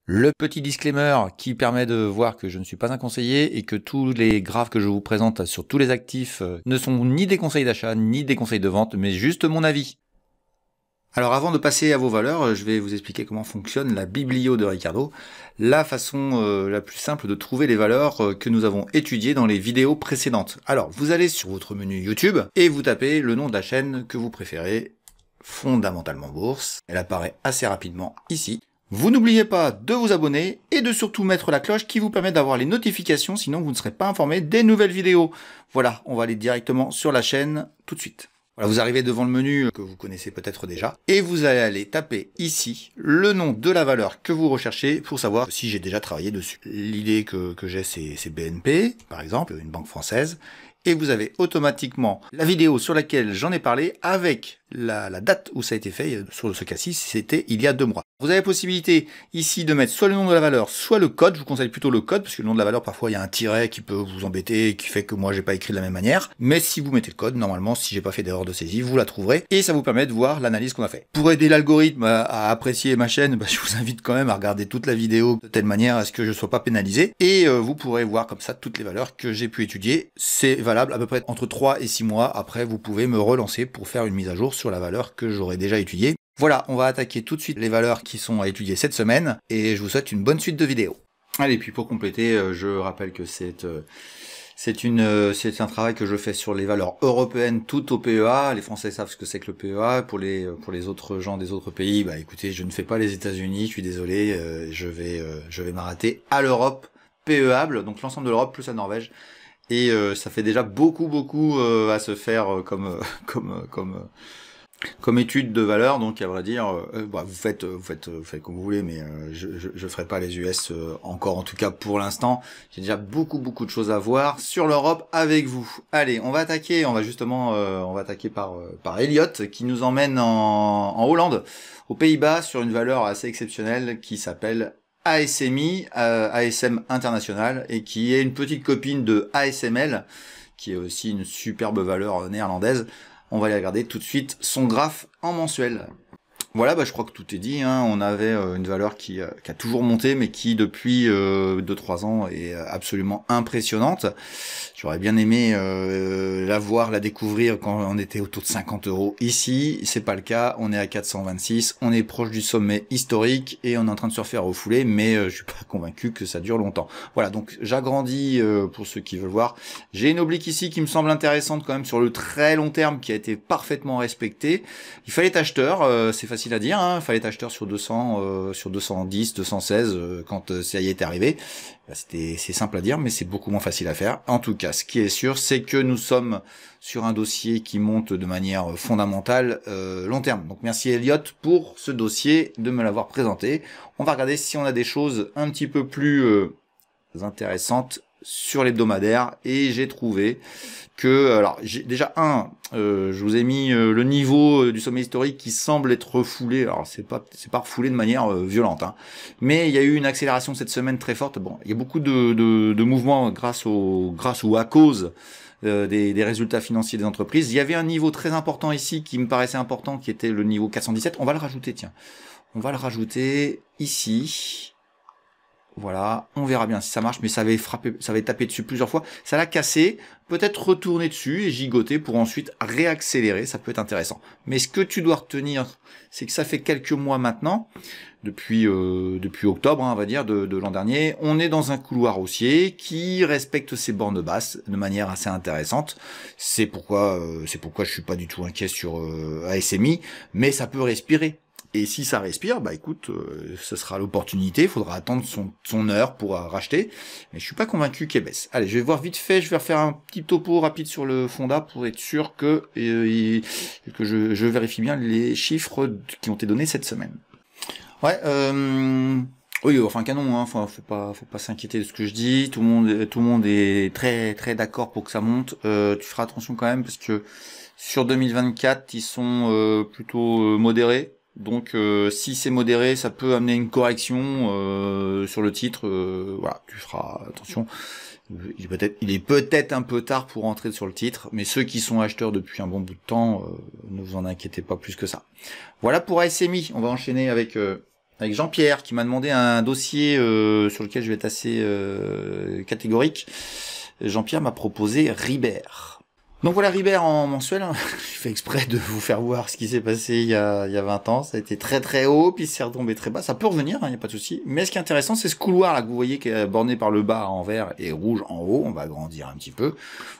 [SPEAKER 1] Le petit disclaimer qui permet de voir que je ne suis pas un conseiller et que tous les graphes que je vous présente sur tous les actifs ne sont ni des conseils d'achat ni des conseils de vente, mais juste mon avis. Alors avant de passer à vos valeurs, je vais vous expliquer comment fonctionne la biblio de Ricardo, la façon la plus simple de trouver les valeurs que nous avons étudiées dans les vidéos précédentes. Alors vous allez sur votre menu YouTube et vous tapez le nom de la chaîne que vous préférez, Fondamentalement Bourse. Elle apparaît assez rapidement ici. Vous n'oubliez pas de vous abonner et de surtout mettre la cloche qui vous permet d'avoir les notifications, sinon vous ne serez pas informé des nouvelles vidéos. Voilà, on va aller directement sur la chaîne tout de suite. Voilà, vous arrivez devant le menu que vous connaissez peut-être déjà et vous allez aller taper ici le nom de la valeur que vous recherchez pour savoir si j'ai déjà travaillé dessus. L'idée que j'ai c'est BNP, par exemple, une banque française, et vous avez automatiquement la vidéo sur laquelle j'en ai parlé avec la date où ça a été fait. Sur ce cas-ci, c'était il y a 2 mois. Vous avez la possibilité ici de mettre soit le nom de la valeur, soit le code. Je vous conseille plutôt le code, parce que le nom de la valeur, parfois, il y a un tiret qui peut vous embêter, qui fait que moi, j'ai pas écrit de la même manière. Mais si vous mettez le code, normalement, si j'ai pas fait d'erreur de saisie, vous la trouverez. Et ça vous permet de voir l'analyse qu'on a fait. Pour aider l'algorithme à apprécier ma chaîne, je vous invite quand même à regarder toute la vidéo de telle manière à ce que je sois pas pénalisé. Et vous pourrez voir comme ça toutes les valeurs que j'ai pu étudier. C'est valable à peu près entre 3 et 6 mois. Après, vous pouvez me relancer pour faire une mise à jour sur la valeur que j'aurais déjà étudiée. Voilà, on va attaquer tout de suite les valeurs qui sont à étudier cette semaine, et je vous souhaite une bonne suite de vidéos. Allez, puis pour compléter, je rappelle que c'est un travail que je fais sur les valeurs européennes tout au PEA. Les Français savent ce que c'est que le PEA. Pour les autres gens des autres pays, écoutez, je ne fais pas les États-Unis, je suis désolé, je vais m'arrêter à l'Europe PEable, donc l'ensemble de l'Europe plus la Norvège. Et ça fait déjà beaucoup à se faire comme étude de valeur, donc à vrai dire, vous faites comme vous voulez, mais je ferai pas les US encore, en tout cas pour l'instant. J'ai déjà beaucoup de choses à voir sur l'Europe avec vous. Allez, on va attaquer par Elliott qui nous emmène en Hollande, aux Pays-Bas, sur une valeur assez exceptionnelle qui s'appelle ASMI, ASM International, et qui est une petite copine de ASML, qui est aussi une superbe valeur néerlandaise. On va aller regarder tout de suite son graphe en mensuel. Voilà, je crois que tout est dit. Hein. On avait une valeur qui a toujours monté, mais qui depuis 2-3 ans est absolument impressionnante. J'aurais bien aimé la découvrir quand on était autour de 50 € ici. C'est pas le cas. On est à 426. On est proche du sommet historique et on est en train de se refaire refouler, mais je suis pas convaincu que ça dure longtemps. Voilà, donc j'agrandis pour ceux qui veulent voir. J'ai une oblique ici qui me semble intéressante quand même sur le très long terme, qui a été parfaitement respectée. Il fallait être acheteur, c'est facile à dire, hein. Il fallait être acheteur sur 200, sur 210, 216 quand ça y était arrivé. C'est simple à dire, mais c'est beaucoup moins facile à faire. En tout cas, ce qui est sûr, c'est que nous sommes sur un dossier qui monte de manière fondamentale long terme. Donc merci Elliott pour ce dossier, de me l'avoir présenté. On va regarder si on a des choses un petit peu plus intéressantes sur l'hebdomadaire, et j'ai trouvé que, alors j'ai déjà je vous ai mis le niveau du sommet historique qui semble être refoulé. Alors c'est pas refoulé de manière violente, hein, mais il y a eu une accélération cette semaine très forte. Bon, il y a beaucoup de mouvements grâce ou à cause des résultats financiers des entreprises. Il y avait un niveau très important ici qui me paraissait important, qui était le niveau 417. On va le rajouter, tiens. On va le rajouter ici.
[SPEAKER 2] Voilà, on verra bien si ça marche, mais ça avait frappé, ça avait tapé dessus plusieurs fois. Ça l'a cassé, peut-être retourner dessus et gigoter pour ensuite réaccélérer, ça peut être intéressant. Mais ce que tu dois retenir, c'est que ça fait quelques mois maintenant, depuis octobre, hein, on va dire, de l'an dernier, on est dans un couloir haussier qui respecte ses bornes basses de manière assez intéressante. C'est pourquoi je suis pas du tout inquiet sur ASMI, mais ça peut respirer. Et si ça respire, bah écoute, ce sera l'opportunité, il faudra attendre son heure pour racheter, mais je suis pas convaincu qu'elle baisse. Allez, je vais voir vite fait, je vais refaire un petit topo rapide sur le Fonda pour être sûr que je vérifie bien les chiffres qui ont été donnés cette semaine. Ouais, oui, enfin canon, hein, faut pas s'inquiéter de ce que je dis, tout le monde est très très d'accord pour que ça monte, tu feras attention quand même parce que sur 2024, ils sont plutôt modérés. Donc si c'est modéré, ça peut amener une correction sur le titre. Voilà, tu feras attention. Il est peut-être un peu tard pour entrer sur le titre, mais ceux qui sont acheteurs depuis un bon bout de temps, ne vous en inquiétez pas plus que ça. Voilà pour ASMI. On va enchaîner avec Jean-Pierre qui m'a demandé un dossier sur lequel je vais être assez catégorique. Jean-Pierre m'a proposé Ribert. Donc voilà Ribert en mensuel, hein. Je fais exprès de vous faire voir ce qui s'est passé il y a 20 ans, ça a été très très haut, puis c'est retombé très bas, ça peut revenir, il n'y a pas de souci. Mais ce qui est intéressant, c'est ce couloir là que vous voyez qui est borné par le bas en vert et rouge en haut, on va agrandir un petit peu,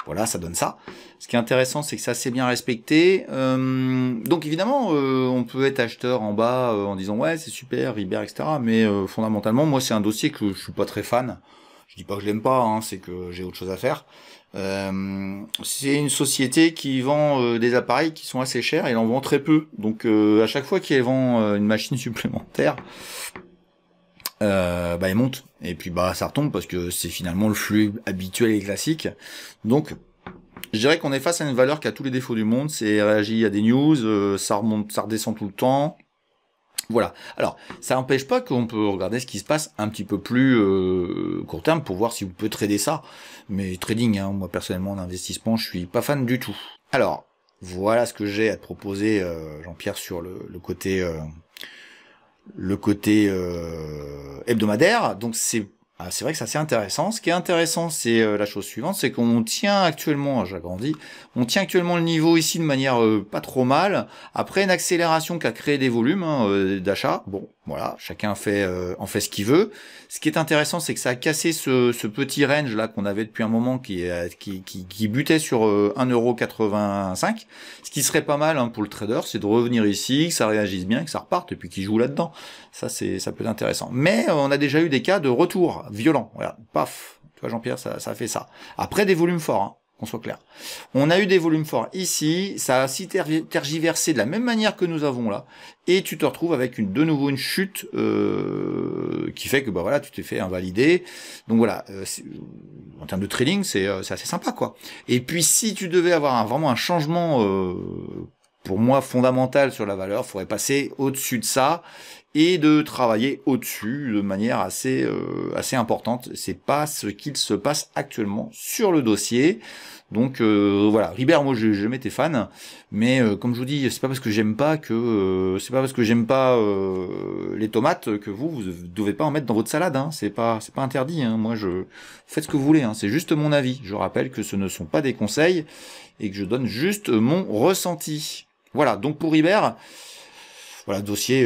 [SPEAKER 2] voilà, ça donne ça. Ce qui est intéressant, c'est que ça s'est bien respecté. Donc évidemment, on peut être acheteur en bas en disant ouais c'est super, Ribert, etc. Mais fondamentalement, moi c'est un dossier que je suis pas très fan. Je dis pas que je l'aime pas, hein, c'est que j'ai autre chose à faire. C'est une société qui vend des appareils qui sont assez chers et elle en vend très peu. Donc à chaque fois qu'elle vend une machine supplémentaire, elle monte. Et puis ça retombe parce que c'est finalement le flux habituel et classique. Donc je dirais qu'on est face à une valeur qui a tous les défauts du monde. C'est réagi à des news, ça remonte, ça redescend tout le temps. Voilà. Alors, ça n'empêche pas qu'on peut regarder ce qui se passe un petit peu plus court terme pour voir si vous pouvez trader ça. Mais trading, hein, moi personnellement en investissement, je suis pas fan du tout. Alors, voilà ce que j'ai à te proposer, Jean-Pierre, sur le côté hebdomadaire. Donc c'est vrai que c'est assez intéressant. Ce qui est intéressant, c'est la chose suivante, c'est qu'on tient actuellement, j'agrandis, on tient actuellement le niveau ici de manière pas trop mal, après une accélération qui a créé des volumes d'achat. Bon, voilà, chacun en fait ce qu'il veut. Ce qui est intéressant, c'est que ça a cassé ce petit range là qu'on avait depuis un moment qui butait sur 1,85€. Ce qui serait pas mal hein, pour le trader, c'est de revenir ici, que ça réagisse bien, que ça reparte et puis qu'il joue là-dedans. Ça peut être intéressant. Mais on a déjà eu des cas de retour violent. Voilà, paf. Tu vois Jean-Pierre, ça a fait ça. Après des volumes forts, hein, qu'on soit clair. On a eu des volumes forts ici, ça a aussi tergiversé de la même manière que nous avons là, et tu te retrouves avec de nouveau une chute qui fait que voilà, tu t'es fait invalider. Donc voilà, en termes de trading, c'est assez sympa quoi. Et puis si tu devais avoir vraiment un changement pour moi fondamental sur la valeur, il faudrait passer au-dessus de ça et de travailler au-dessus de manière assez importante. C'est pas ce qu'il se passe actuellement sur le dossier. Donc voilà, Ribert, moi j'ai jamais été fan, mais comme je vous dis, c'est pas parce que j'aime pas les tomates que vous devez pas en mettre dans votre salade. Hein. C'est pas interdit. Hein. Moi faites ce que vous voulez. Hein. C'est juste mon avis. Je rappelle que ce ne sont pas des conseils et que je donne juste mon ressenti. Voilà. Donc pour Ribert. Voilà, dossier,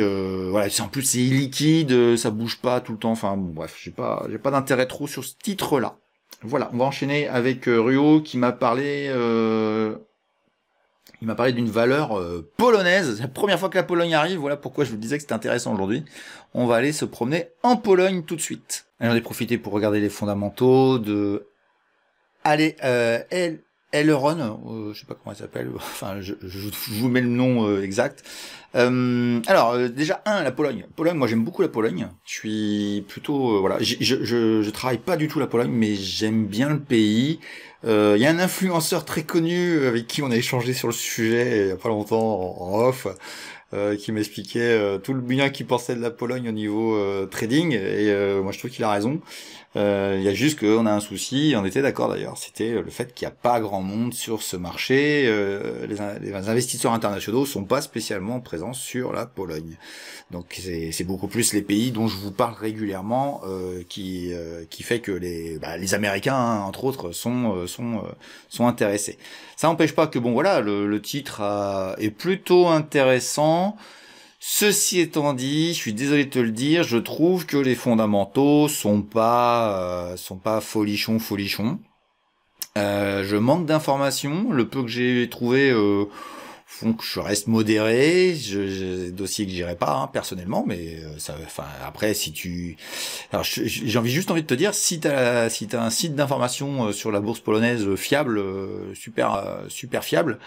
[SPEAKER 2] voilà, en plus c'est illiquide, ça bouge pas tout le temps, enfin bon, bref, j'ai pas d'intérêt trop sur ce titre-là. Voilà, on va enchaîner avec Ruo qui m'a parlé d'une valeur polonaise. C'est la première fois que la Pologne arrive, voilà pourquoi je vous disais que c'était intéressant aujourd'hui. On va aller se promener en Pologne tout de suite. J'en ai profité pour regarder les fondamentaux de Aileron, je sais pas comment elle s'appelle, enfin je vous mets le nom exact. Alors déjà la Pologne. Moi j'aime beaucoup la Pologne. Je suis plutôt voilà, je travaille pas du tout la Pologne, mais j'aime bien le pays. Il y a un influenceur très connu avec qui on a échangé sur le sujet il y a pas longtemps en off.
[SPEAKER 1] qui m'expliquait tout le bien qu'il pensait de la Pologne au niveau trading, et moi je trouve qu'il a raison. Il y a juste qu'on a un souci, on était d'accord d'ailleurs, c'était le fait qu'il n'y a pas grand monde sur ce marché, les investisseurs internationaux sont pas spécialement présents sur la Pologne. Donc c'est beaucoup plus les pays dont je vous parle régulièrement qui fait que les Américains, hein, entre autres, sont intéressés. Ça n'empêche pas que bon voilà, le titre est plutôt intéressant. Ceci étant dit, je suis désolé de te le dire, je trouve que les fondamentaux sont pas folichons. Je manque d'informations. Le peu que j'ai trouvé font que je reste modéré. Dossier que j'irai pas, hein, personnellement, mais enfin après alors j'ai juste envie de te dire, si t'as un site d'information sur la bourse polonaise fiable, super fiable,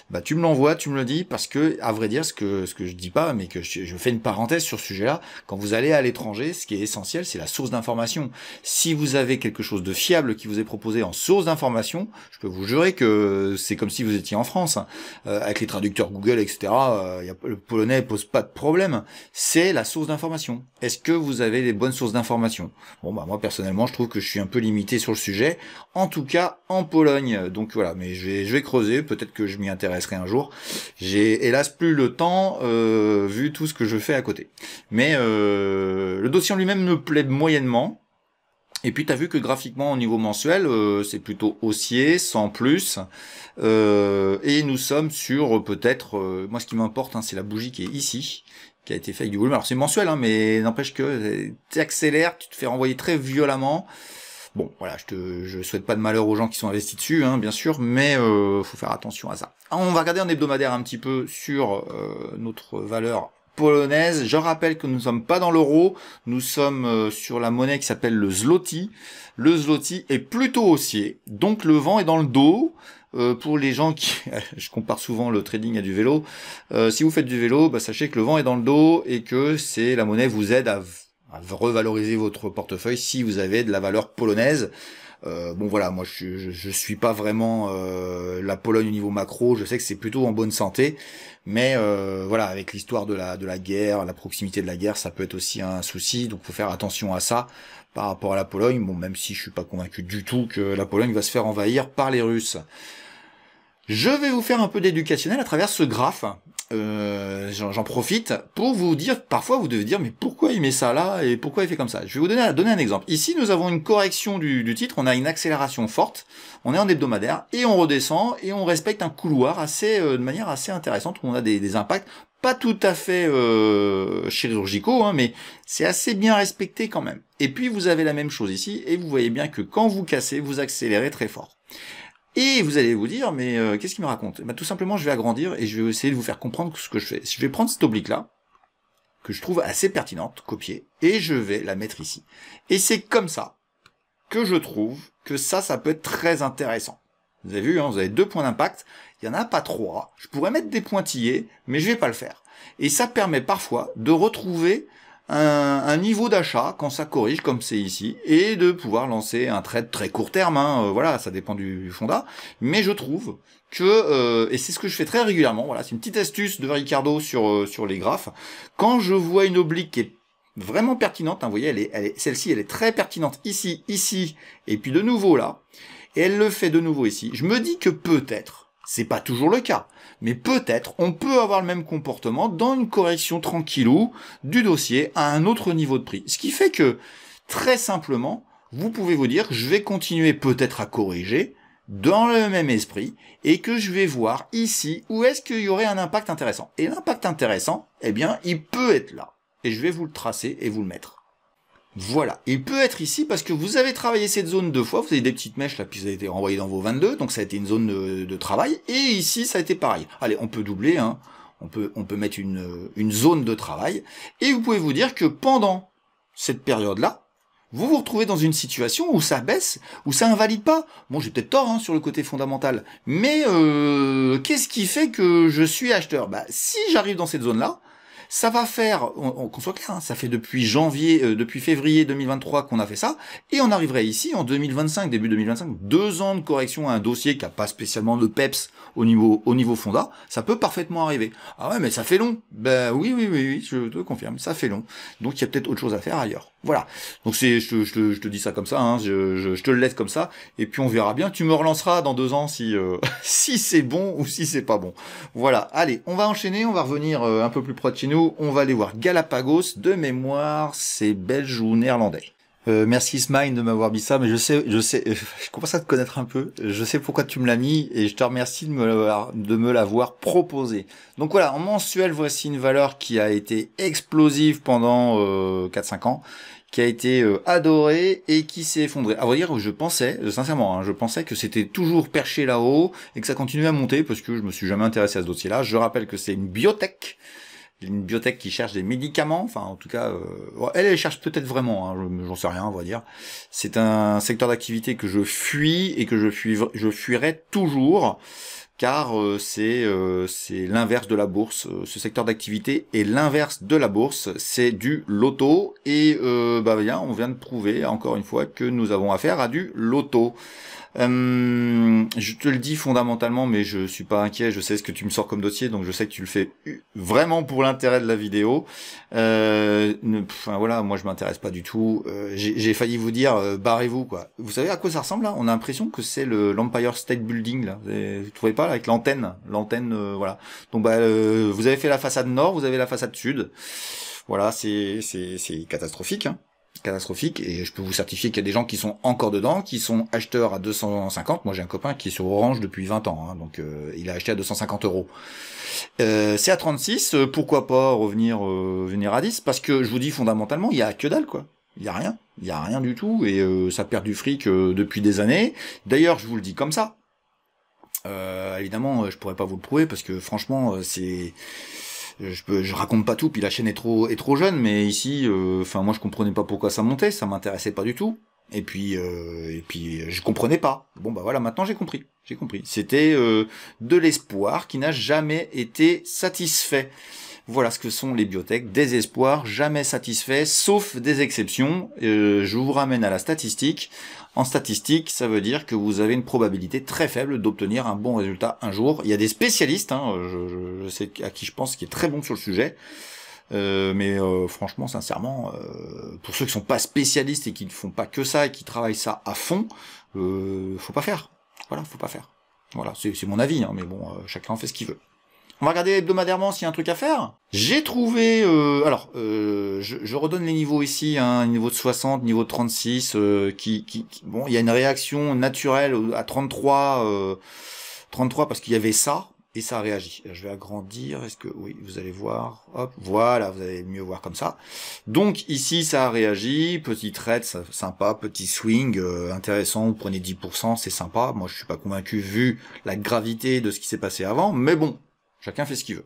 [SPEAKER 1] bah tu me l'envoies, tu me le dis, parce que à vrai dire, ce que je dis pas, mais que je fais une parenthèse sur ce sujet-là, quand vous allez à l'étranger, ce qui est essentiel, c'est la source d'information. Si vous avez quelque chose de fiable qui vous est proposé en source d'information, je peux vous jurer que c'est comme si vous étiez en France, hein, avec les traducteurs Google, etc. Le polonais pose pas de problème. C'est la source d'information. Est-ce que vous avez les bonnes sources d'information? Bon, bah moi personnellement, je trouve que je suis un peu limité sur le sujet. En tout cas, en Pologne. Donc voilà, mais je vais creuser. Peut-être que je m'y intéresserai un jour. J'ai hélas plus le temps, vu tout ce que je fais à côté. Mais le dossier en lui-même me plaît moyennement. Et puis t'as vu que graphiquement au niveau mensuel, c'est plutôt haussier, sans plus. Et nous sommes sur peut-être, moi ce qui m'importe, hein, c'est la bougie qui est ici, qui a été faite avec du volume. Alors c'est mensuel, hein, mais n'empêche que tu accélères, tu te fais renvoyer très violemment. Bon, voilà, je souhaite pas de malheur aux gens qui sont investis dessus, hein, bien sûr, mais faut faire attention à ça. On va regarder en hebdomadaire un petit peu sur notre valeur polonaise. Je rappelle que nous ne sommes pas dans l'euro, nous sommes sur la monnaie qui s'appelle le zloty. Le zloty est plutôt haussier, donc le vent est dans le dos. Pour les gens qui, je compare souvent le trading à du vélo, si vous faites du vélo, bah, sachez que le vent est dans le dos et que la monnaie vous aide à revaloriser votre portefeuille si vous avez de la valeur polonaise. Bon voilà, moi je suis pas vraiment la Pologne au niveau macro, je sais que c'est plutôt en bonne santé, mais voilà, avec l'histoire de la guerre, la proximité de la guerre, ça peut être aussi un souci, donc faut faire attention à ça par rapport à la Pologne, bon même si je suis pas convaincu du tout que la Pologne va se faire envahir par les Russes. Je vais vous faire un peu d'éducationnel à travers ce graphe. J'en profite pour vous dire, parfois vous devez dire mais pourquoi il met ça là et pourquoi il fait comme ça. Je vais vous donner un exemple. Ici nous avons une correction du titre, on a une accélération forte, on est en hebdomadaire et on redescend et on respecte un couloir de manière assez intéressante où on a des impacts pas tout à fait chirurgicaux, hein, mais c'est assez bien respecté quand même. Et puis vous avez la même chose ici et vous voyez bien que quand vous cassez, vous accélérez très fort. Et vous allez vous dire, mais qu'est-ce qu'il me raconte? Bah, tout simplement, je vais agrandir et je vais essayer de vous faire comprendre ce que je fais. Je vais prendre cette oblique-là, que je trouve assez pertinente, copier, et je vais la mettre ici. Et c'est comme ça que je trouve que ça peut être très intéressant. Vous avez vu, hein, vous avez 2 points d'impact, il n'y en a pas 3. Je pourrais mettre des pointillés, mais je vais pas le faire. Et ça permet parfois de retrouver un niveau d'achat quand ça corrige comme c'est ici et de pouvoir lancer un trade très court terme, hein, voilà, ça dépend du fonda, mais je trouve que et c'est ce que je fais très régulièrement, voilà, c'est une petite astuce de Ricardo sur les graphes. Quand je vois une oblique qui est vraiment pertinente, hein, vous voyez, celle-ci elle est très pertinente ici et puis de nouveau là, et elle le fait de nouveau ici. Je me dis que peut-être, c'est pas toujours le cas, mais peut-être on peut avoir le même comportement dans une correction tranquillou du dossier à un autre niveau de prix. Ce qui fait que, très simplement, vous pouvez vous dire que je vais continuer peut-être à corriger dans le même esprit et que je vais voir ici où est-ce qu'il y aurait un impact intéressant. Et l'impact intéressant, eh bien, il peut être là. Et je vais vous le tracer et vous le mettre. Voilà, il peut être ici parce que vous avez travaillé cette zone 2 fois, vous avez des petites mèches là, puis ça a été renvoyé dans vos 22, donc ça a été une zone de travail, et ici ça a été pareil. Allez, on peut doubler, hein. On peut mettre une zone de travail, et vous pouvez vous dire que pendant cette période-là, vous vous retrouvez dans une situation où ça baisse, où ça invalide pas. Bon, j'ai peut-être tort, hein, sur le côté fondamental, mais qu'est-ce qui fait que je suis acheteur? Bah, si j'arrive dans cette zone-là,
[SPEAKER 2] Ça va faire, qu'on soit clair, hein, ça fait depuis depuis février 2023 qu'on a fait ça, et on arriverait ici en 2025, début 2025, 2 ans de correction à un dossier qui a pas spécialement de peps au niveau fonda, ça peut parfaitement arriver. Ah ouais, mais ça fait long. Ben oui, je te confirme, ça fait long. Donc il y a peut-être autre chose à faire ailleurs. Voilà. Donc je te dis ça comme ça, hein, je te le laisse comme ça, et puis on verra bien. Tu me relanceras dans 2 ans si si c'est bon ou si c'est pas bon. Voilà. Allez, on va enchaîner, on va revenir un peu plus proche de chez nous. On va aller voir Galapagos. De mémoire, c'est belge ou néerlandais. Merci Smile de m'avoir mis ça, mais je commence à te connaître un peu, je sais pourquoi tu me l'as mis, et je te remercie de me l'avoir proposé. Donc voilà, en mensuel, voici une valeur qui a été explosive pendant 4-5 ans, qui a été adorée et qui s'est effondrée. À vrai dire, je pensais, sincèrement, hein, je pensais que c'était toujours perché là-haut, et que ça continuait à monter, parce que je me suis jamais intéressé à ce dossier-là. Je rappelle que c'est une biotech qui cherche des médicaments, enfin en tout cas, elle cherche peut-être vraiment, hein, j'en sais rien, on va dire. C'est un secteur d'activité que je fuis et que je fuirai toujours, car c'est l'inverse de la bourse. Ce secteur d'activité est l'inverse de la bourse, c'est du loto, et bien, on vient de prouver encore une fois que nous avons affaire à du loto. Je te le dis fondamentalement, mais je suis pas inquiet, je sais ce que tu me sors comme dossier, donc je sais que tu le fais vraiment pour l'intérêt de la vidéo. Enfin voilà, moi je m'intéresse pas du tout. J'ai failli vous dire, barrez-vous quoi. Vous savez à quoi ça ressemble là? On a l'impression que c'est l'Empire State Building là. Vous trouvez pas là, avec l'antenne, voilà. Donc vous avez fait la façade nord, vous avez la façade sud. Voilà, c'est catastrophique, hein. Catastrophique, et je peux vous certifier qu'il y a des gens qui sont encore dedans, qui sont acheteurs à 250. Moi j'ai un copain qui est sur Orange depuis 20 ans, hein, donc il a acheté à 250 euros. C'est à 36, pourquoi pas venir à 10, parce que je vous dis fondamentalement, il y a que dalle quoi. Il y a rien du tout, et ça perd du fric depuis des années. D'ailleurs, je vous le dis comme ça. Évidemment, je pourrais pas vous le prouver, parce que franchement, je raconte pas tout, puis la chaîne est trop jeune, mais ici, moi je comprenais pas pourquoi ça montait, ça m'intéressait pas du tout. Et puis je comprenais pas. Bon bah voilà, maintenant j'ai compris. C'était de l'espoir qui n'a jamais été satisfait. Voilà ce que sont les biotech, des espoirs jamais satisfaits, sauf des exceptions. Je vous ramène à la statistique. En statistique, ça veut dire que vous avez une probabilité très faible d'obtenir un bon résultat un jour. Il y a des spécialistes, hein, je sais à qui je pense, qui est très bon sur le sujet. Mais franchement, sincèrement, pour ceux qui sont pas spécialistes et qui ne font pas que ça et qui travaillent ça à fond, faut pas faire. Voilà, faut pas faire. Voilà, c'est mon avis, hein, mais bon, chacun en fait ce qu'il veut. On va regarder hebdomadairement s'il y a un truc à faire. J'ai trouvé... je redonne les niveaux ici, hein, niveau de 60, niveau de 36, bon, il y a une réaction naturelle à 33, 33 parce qu'il y avait ça, et ça a réagi. Je vais agrandir, est-ce que... Oui, vous allez voir, hop, voilà, vous allez mieux voir comme ça. Donc ici, ça a réagi, petit trade, sympa, petit swing, intéressant, vous prenez 10%, c'est sympa. Moi, je suis pas convaincu vu la gravité de ce qui s'est passé avant, mais bon. Chacun fait ce qu'il veut.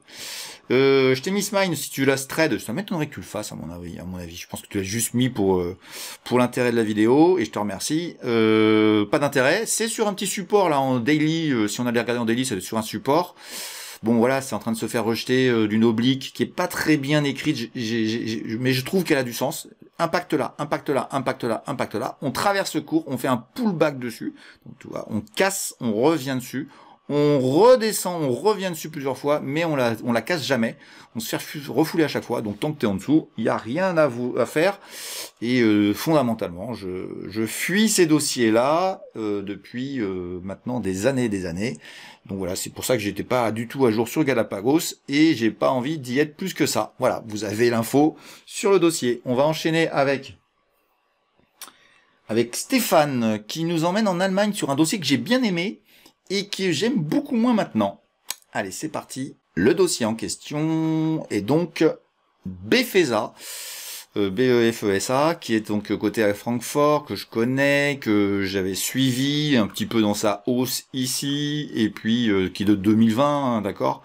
[SPEAKER 2] Je t'ai mis Smine, si tu l'as trade, ça m'étonnerait que tu le fasses à mon avis. Je pense que tu l'as juste mis pour l'intérêt de la vidéo, et je te remercie. Pas d'intérêt, c'est sur un petit support là en daily, si on allait regarder en daily, c'est sur un support. Bon voilà, c'est en train de se faire rejeter d'une oblique qui est pas très bien écrite, mais je trouve qu'elle a du sens. Impact là, impact là, impact là, impact là. On traverse le cours, on fait un pullback dessus. Donc tu vois, on casse, on revient dessus. On redescend, on revient dessus plusieurs fois, mais on la casse jamais. On se fait refouler à chaque fois. Donc tant que t'es en dessous, il n'y a rien à faire. Et fondamentalement, je fuis ces dossiers-là depuis maintenant des années. Donc voilà, c'est pour ça que j'étais pas du tout à jour sur Galapagos et j'ai pas envie d'y être plus que ça. Voilà, vous avez l'info sur le dossier. On va enchaîner avec Stéphane qui nous emmène en Allemagne sur un dossier que j'ai bien aimé et que j'aime beaucoup moins maintenant. Allez, c'est parti. Le dossier en question est donc Befesa, BEFESA, qui est donc coté à Francfort, que je connais, que j'avais suivi un petit peu dans sa hausse ici, et puis qui est de 2020, hein, d'accord.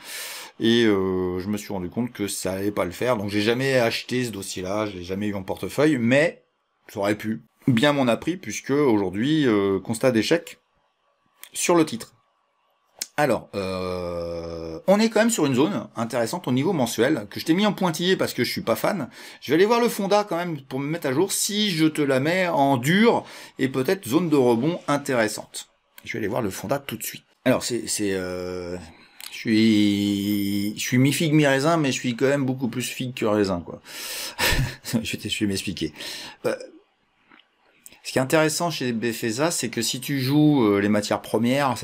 [SPEAKER 2] Et je me suis rendu compte que ça allait pas le faire, donc j'ai jamais acheté ce dossier-là, je l'ai jamais eu en portefeuille, mais ça aurait pu. Bien m'en a pris, puisque aujourd'hui, constat d'échec sur le titre. Alors, on est quand même sur une zone intéressante au niveau mensuel, que je t'ai mis en pointillé parce que je suis pas fan. Je vais aller voir le Fonda quand même pour me mettre à jour si je te la mets en dur et peut-être zone de rebond intéressante. Je vais aller voir le Fonda tout de suite. Alors je suis mi-figue mi-raisin, mais je suis quand même beaucoup plus figue que raisin, quoi. Je vais m'expliquer. Ce qui est intéressant chez Befesa, c'est que si tu joues les matières premières,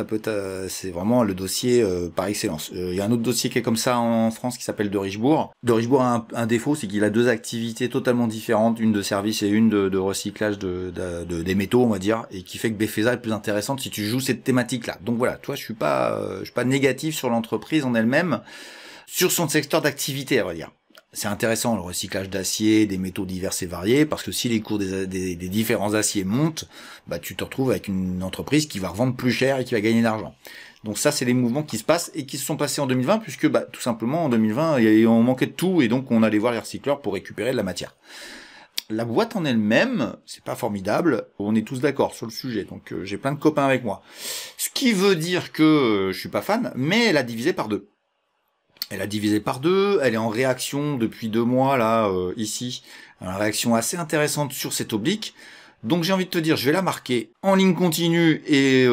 [SPEAKER 2] c'est vraiment le dossier par excellence. Il y a un autre dossier qui est comme ça en France qui s'appelle De Richebourg. De Richebourg a un défaut, c'est qu'il a deux activités totalement différentes, une de service et une de recyclage des métaux, on va dire, et qui fait que Befesa est plus intéressante si tu joues cette thématique-là. Donc voilà, toi, je suis pas négatif sur l'entreprise en elle-même, sur son secteur d'activité, à vrai dire. C'est intéressant le recyclage d'acier, des métaux divers et variés, parce que si les cours des différents aciers montent, bah tu te retrouves avec une entreprise qui va revendre plus cher et qui va gagner de l'argent. Donc ça, c'est les mouvements qui se passent et qui se sont passés en 2020, puisque bah tout simplement en 2020, on manquait de tout et donc on allait voir les recycleurs pour récupérer de la matière. La boîte en elle-même, c'est pas formidable, on est tous d'accord sur le sujet, donc j'ai plein de copains avec moi. Ce qui veut dire que je suis pas fan, mais elle a divisé par deux. Elle a divisé par deux, elle est en réaction depuis 2 mois, là, ici. Une réaction assez intéressante sur cette oblique. Donc j'ai envie de te dire, je vais la marquer en ligne continue et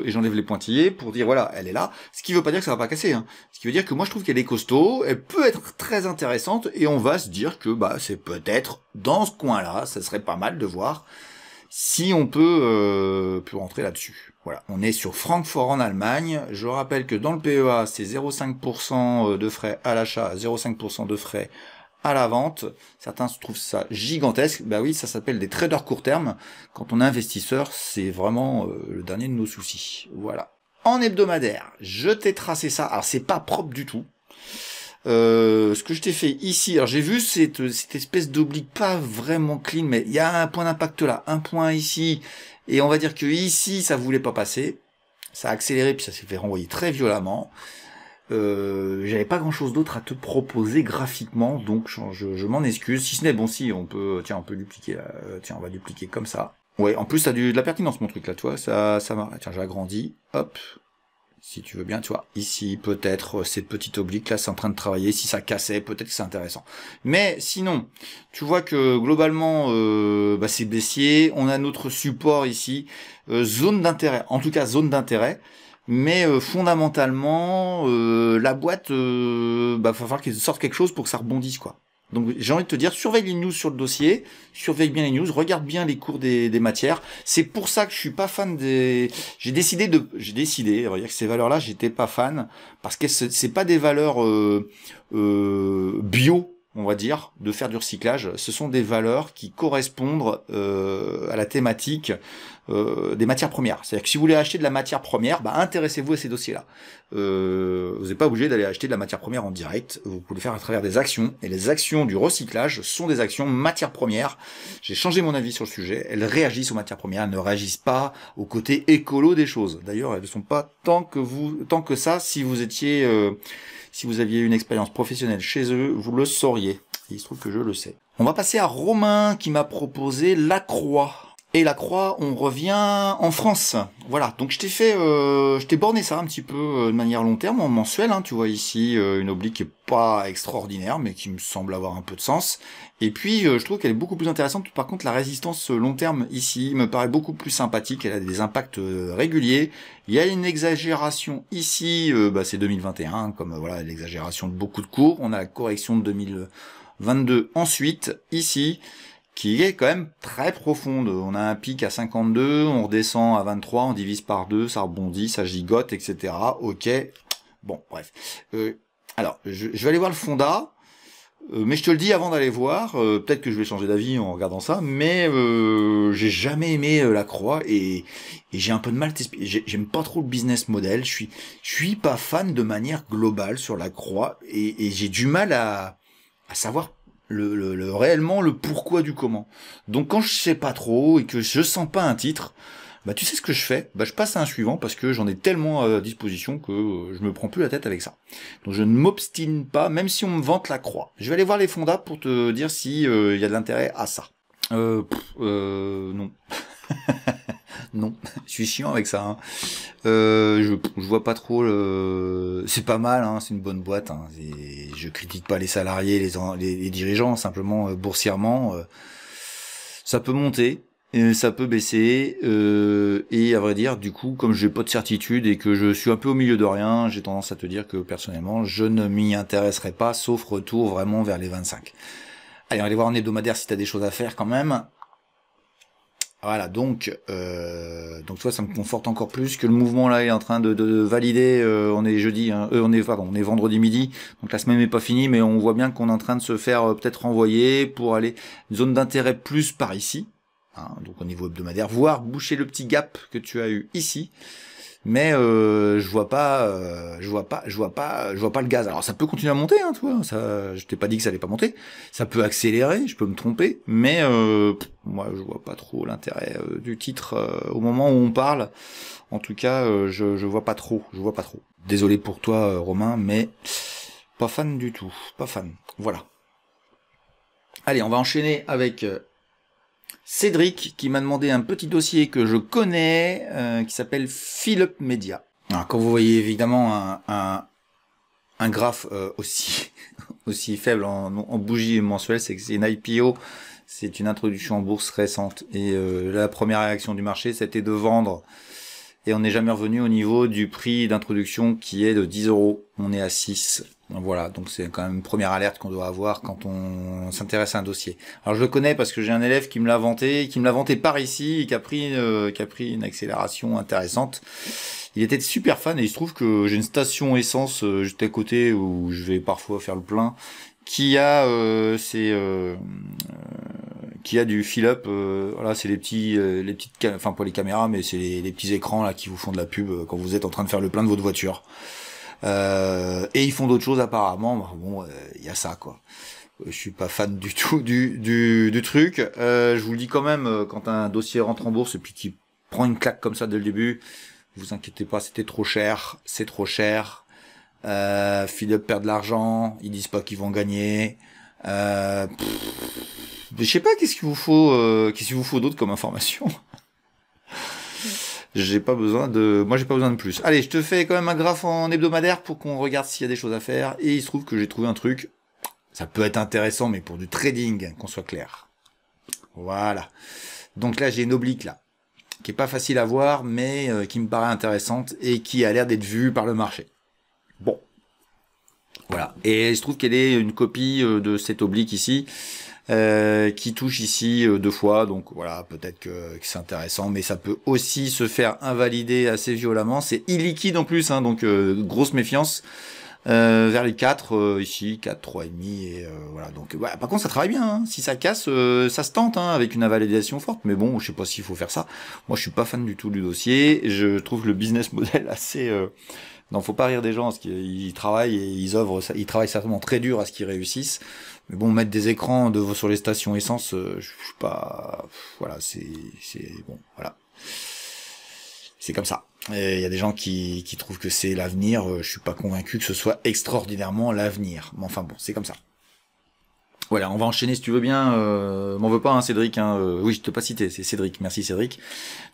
[SPEAKER 2] j'enlève les pointillés pour dire, voilà, elle est là. Ce qui veut pas dire que ça va pas casser. Hein. Ce qui veut dire que moi je trouve qu'elle est costaud, elle peut être très intéressante et on va se dire que bah c'est peut-être dans ce coin-là, ça serait pas mal de voir si on peut rentrer là-dessus. Voilà, on est sur Francfort en Allemagne. Je rappelle que dans le PEA, c'est 0,5% de frais à l'achat, 0,5% de frais à la vente. Certains se trouvent ça gigantesque. Bah oui, ça s'appelle des traders court terme. Quand on est investisseur, c'est vraiment le dernier de nos soucis. Voilà. En hebdomadaire, je t'ai tracé ça. Alors c'est pas propre du tout. Ce que je t'ai fait ici, alors j'ai vu cette espèce d'oblique pas vraiment clean, mais il y a un point d'impact là, un point ici, et on va dire que ici ça voulait pas passer, ça a accéléré puis ça s'est fait renvoyer très violemment. J'avais pas grand chose d'autre à te proposer graphiquement, donc je m'en excuse, si ce n'est bon, si on peut, tiens, on peut dupliquer, tiens, on va dupliquer comme ça. Ouais, en plus ça a de la pertinence mon truc là, tu vois, ça m'a, tiens, j'agrandis, hop. Si tu veux bien, tu vois, ici, peut-être, cette petite oblique, là, c'est en train de travailler. Si ça cassait, peut-être que c'est intéressant. Mais sinon, tu vois que, globalement, bah, c'est baissier. On a notre support ici. Zone d'intérêt. En tout cas, zone d'intérêt. Mais fondamentalement, la boîte, bah, va falloir qu'il sorte quelque chose pour que ça rebondisse, quoi. Donc j'ai envie de te dire, surveille les news sur le dossier, surveille bien les news, regarde bien les cours des matières. C'est pour ça que je suis pas fan des... J'ai décidé, on va dire que ces valeurs-là, j'étais pas fan, parce que c'est pas des valeurs bio, on va dire, de faire du recyclage. Ce sont des valeurs qui correspondent à la thématique des matières premières. C'est-à-dire que si vous voulez acheter de la matière première, bah intéressez-vous à ces dossiers-là. Vous n'êtes pas obligé d'aller acheter de la matière première en direct. Vous pouvez le faire à travers des actions. Et les actions du recyclage sont des actions matières premières. J'ai changé mon avis sur le sujet. Elles réagissent aux matières premières. Elles ne réagissent pas au côté écolo des choses. D'ailleurs, elles ne sont pas tant que ça. Si vous aviez une expérience professionnelle chez eux, vous le sauriez. Il se trouve que je le sais. On va passer à Romain qui m'a proposé la Croix. Et la Croix, on revient en France. Voilà, donc je t'ai borné ça un petit peu de manière long terme, en mensuel. Hein, tu vois ici une oblique qui est pas extraordinaire, mais qui me semble avoir un peu de sens. Et puis je trouve qu'elle est beaucoup plus intéressante. Par contre, la résistance long terme ici me paraît beaucoup plus sympathique. Elle a des impacts réguliers. Il y a une exagération ici, bah, c'est 2021, comme voilà l'exagération de beaucoup de cours. On a la correction de 2022 ensuite ici, qui est quand même très profonde. On a un pic à 52, on redescend à 23, on divise par 2, ça rebondit, ça gigote, etc. Ok. Bon, bref. Alors, je vais aller voir le Fonda, mais je te le dis avant d'aller voir, peut-être que je vais changer d'avis en regardant ça, mais j'ai jamais aimé la Croix et j'ai un peu de mal, j'aime pas trop le business model, je suis pas fan de manière globale sur la Croix et j'ai du mal à savoir réellement le pourquoi du comment. Donc quand je sais pas trop et que je sens pas un titre, bah tu sais ce que je fais, bah je passe à un suivant parce que j'en ai tellement à disposition que je me prends plus la tête avec ça. Donc je ne m'obstine pas, même si on me vante la Croix. Je vais aller voir les fondas pour te dire si y a de l'intérêt à ça. Non.
[SPEAKER 1] Non, je suis chiant avec ça. Hein. Je vois pas trop. C'est pas mal, hein, c'est une bonne boîte. Hein. Je critique pas les salariés, les dirigeants, simplement boursièrement, ça peut monter. Ça peut baisser, et à vrai dire, du coup, comme j'ai pas de certitude et que je suis un peu au milieu de rien, j'ai tendance à te dire que personnellement, je ne m'y intéresserai pas, sauf retour vraiment vers les 25. Allez, on va aller voir en hebdomadaire si t'as des choses à faire quand même. Voilà, donc toi, ça me conforte encore plus que le mouvement là est en train de valider. On est jeudi, hein, on est vendredi midi, donc la semaine n'est pas finie, mais on voit bien qu'on est en train de se faire peut-être renvoyer pour aller zone d'intérêt plus par ici. Hein, donc au niveau hebdomadaire, voire boucher le petit gap que tu as eu ici, mais je vois pas le gaz. Alors ça peut continuer à monter, hein, toi. Ça, je t'ai pas dit que ça allait pas monter. Ça peut accélérer, je peux me tromper, mais moi je vois pas trop l'intérêt du titre au moment où on parle. En tout cas, je vois pas trop. Désolé pour toi, Romain, mais pas fan du tout, pas fan. Voilà. Allez, on va enchaîner avec Cédric qui m'a demandé un petit dossier que je connais qui s'appelle Philip Media. Alors quand vous voyez évidemment un graphe aussi faible en bougie mensuelle, c'est que c'est une IPO, c'est une introduction en bourse récente et la première réaction du marché c'était de vendre et on n'est jamais revenu au niveau du prix d'introduction qui est de 10 €. On est à 6. Voilà, donc c'est quand même une première alerte qu'on doit avoir quand on s'intéresse à un dossier. Alors je le connais parce que j'ai un élève qui me l'a vanté, par ici, et qui a pris une accélération intéressante. Il était super fan et il se trouve que j'ai une station essence juste à côté où je vais parfois faire le plein, qui a du fill-up. Voilà, c'est les petites, enfin pas les caméras, mais c'est les petits écrans là qui vous font de la pub quand vous êtes en train de faire le plein de votre voiture. Et ils font d'autres choses apparemment. Bon, y a ça quoi. Je suis pas fan du tout du truc. Je vous le dis quand même, quand un dossier rentre en bourse et puis qu'il prend une claque comme ça dès le début, vous inquiétez pas, c'était trop cher, c'est trop cher. Philip perd de l'argent, ils disent pas qu'ils vont gagner. Je sais pas, qu'est-ce qu'il vous faut d'autre comme information. Moi j'ai pas besoin de plus. Allez, je te fais quand même un graphe en hebdomadaire pour qu'on regarde s'il y a des choses à faire. Et il se trouve que j'ai trouvé un truc. Ça peut être intéressant, mais pour du trading, qu'on soit clair. Voilà. Donc là, j'ai une oblique là, qui est pas facile à voir, mais qui me paraît intéressante et qui a l'air d'être vue par le marché. Bon. Voilà. Et il se trouve qu'elle est une copie de cette oblique ici. Qui touche ici 2 fois, donc voilà, peut-être que c'est intéressant, mais ça peut aussi se faire invalider assez violemment. C'est illiquide en plus, hein, donc grosse méfiance vers les 4 ici, 4, 3,5 et voilà. Donc voilà, par contre ça travaille bien, hein. Si ça casse, ça se tente hein, avec une invalidation forte, mais bon, je sais pas s'il faut faire ça. Moi, je suis pas fan du tout du dossier. Je trouve le business model assez non, faut pas rire des gens parce qu'ils travaillent et ils travaillent certainement très dur à ce qu'ils réussissent. Mais bon, mettre des écrans sur les stations essence, je suis pas, voilà, c'est bon, voilà. C'est comme ça. Il y a des gens qui trouvent que c'est l'avenir. Je suis pas convaincu que ce soit extraordinairement l'avenir. Mais enfin bon, c'est comme ça. Voilà, on va enchaîner si tu veux bien. M'en veux pas, hein, Cédric. Hein, oui, je t'ai pas cité, c'est Cédric. Merci Cédric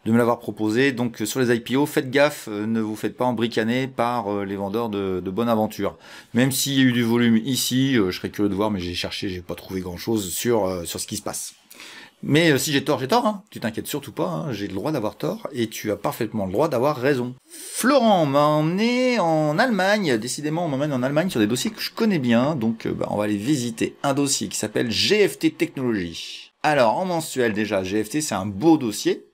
[SPEAKER 1] de me l'avoir proposé. Donc sur les IPO, faites gaffe, ne vous faites pas embricaner par les vendeurs de bonne aventure. Même s'il y a eu du volume ici, je serais curieux de voir, mais j'ai cherché, j'ai pas trouvé grand chose sur ce qui se passe. Mais si j'ai tort, j'ai tort, hein. Tu t'inquiètes surtout pas, hein. J'ai le droit d'avoir tort et tu as parfaitement le droit d'avoir raison. Florent m'a emmené en Allemagne, décidément on m'emmène en Allemagne sur des dossiers que je connais bien, donc on va aller visiter un dossier qui s'appelle GFT Technologies. Alors en mensuel déjà, GFT c'est un beau dossier,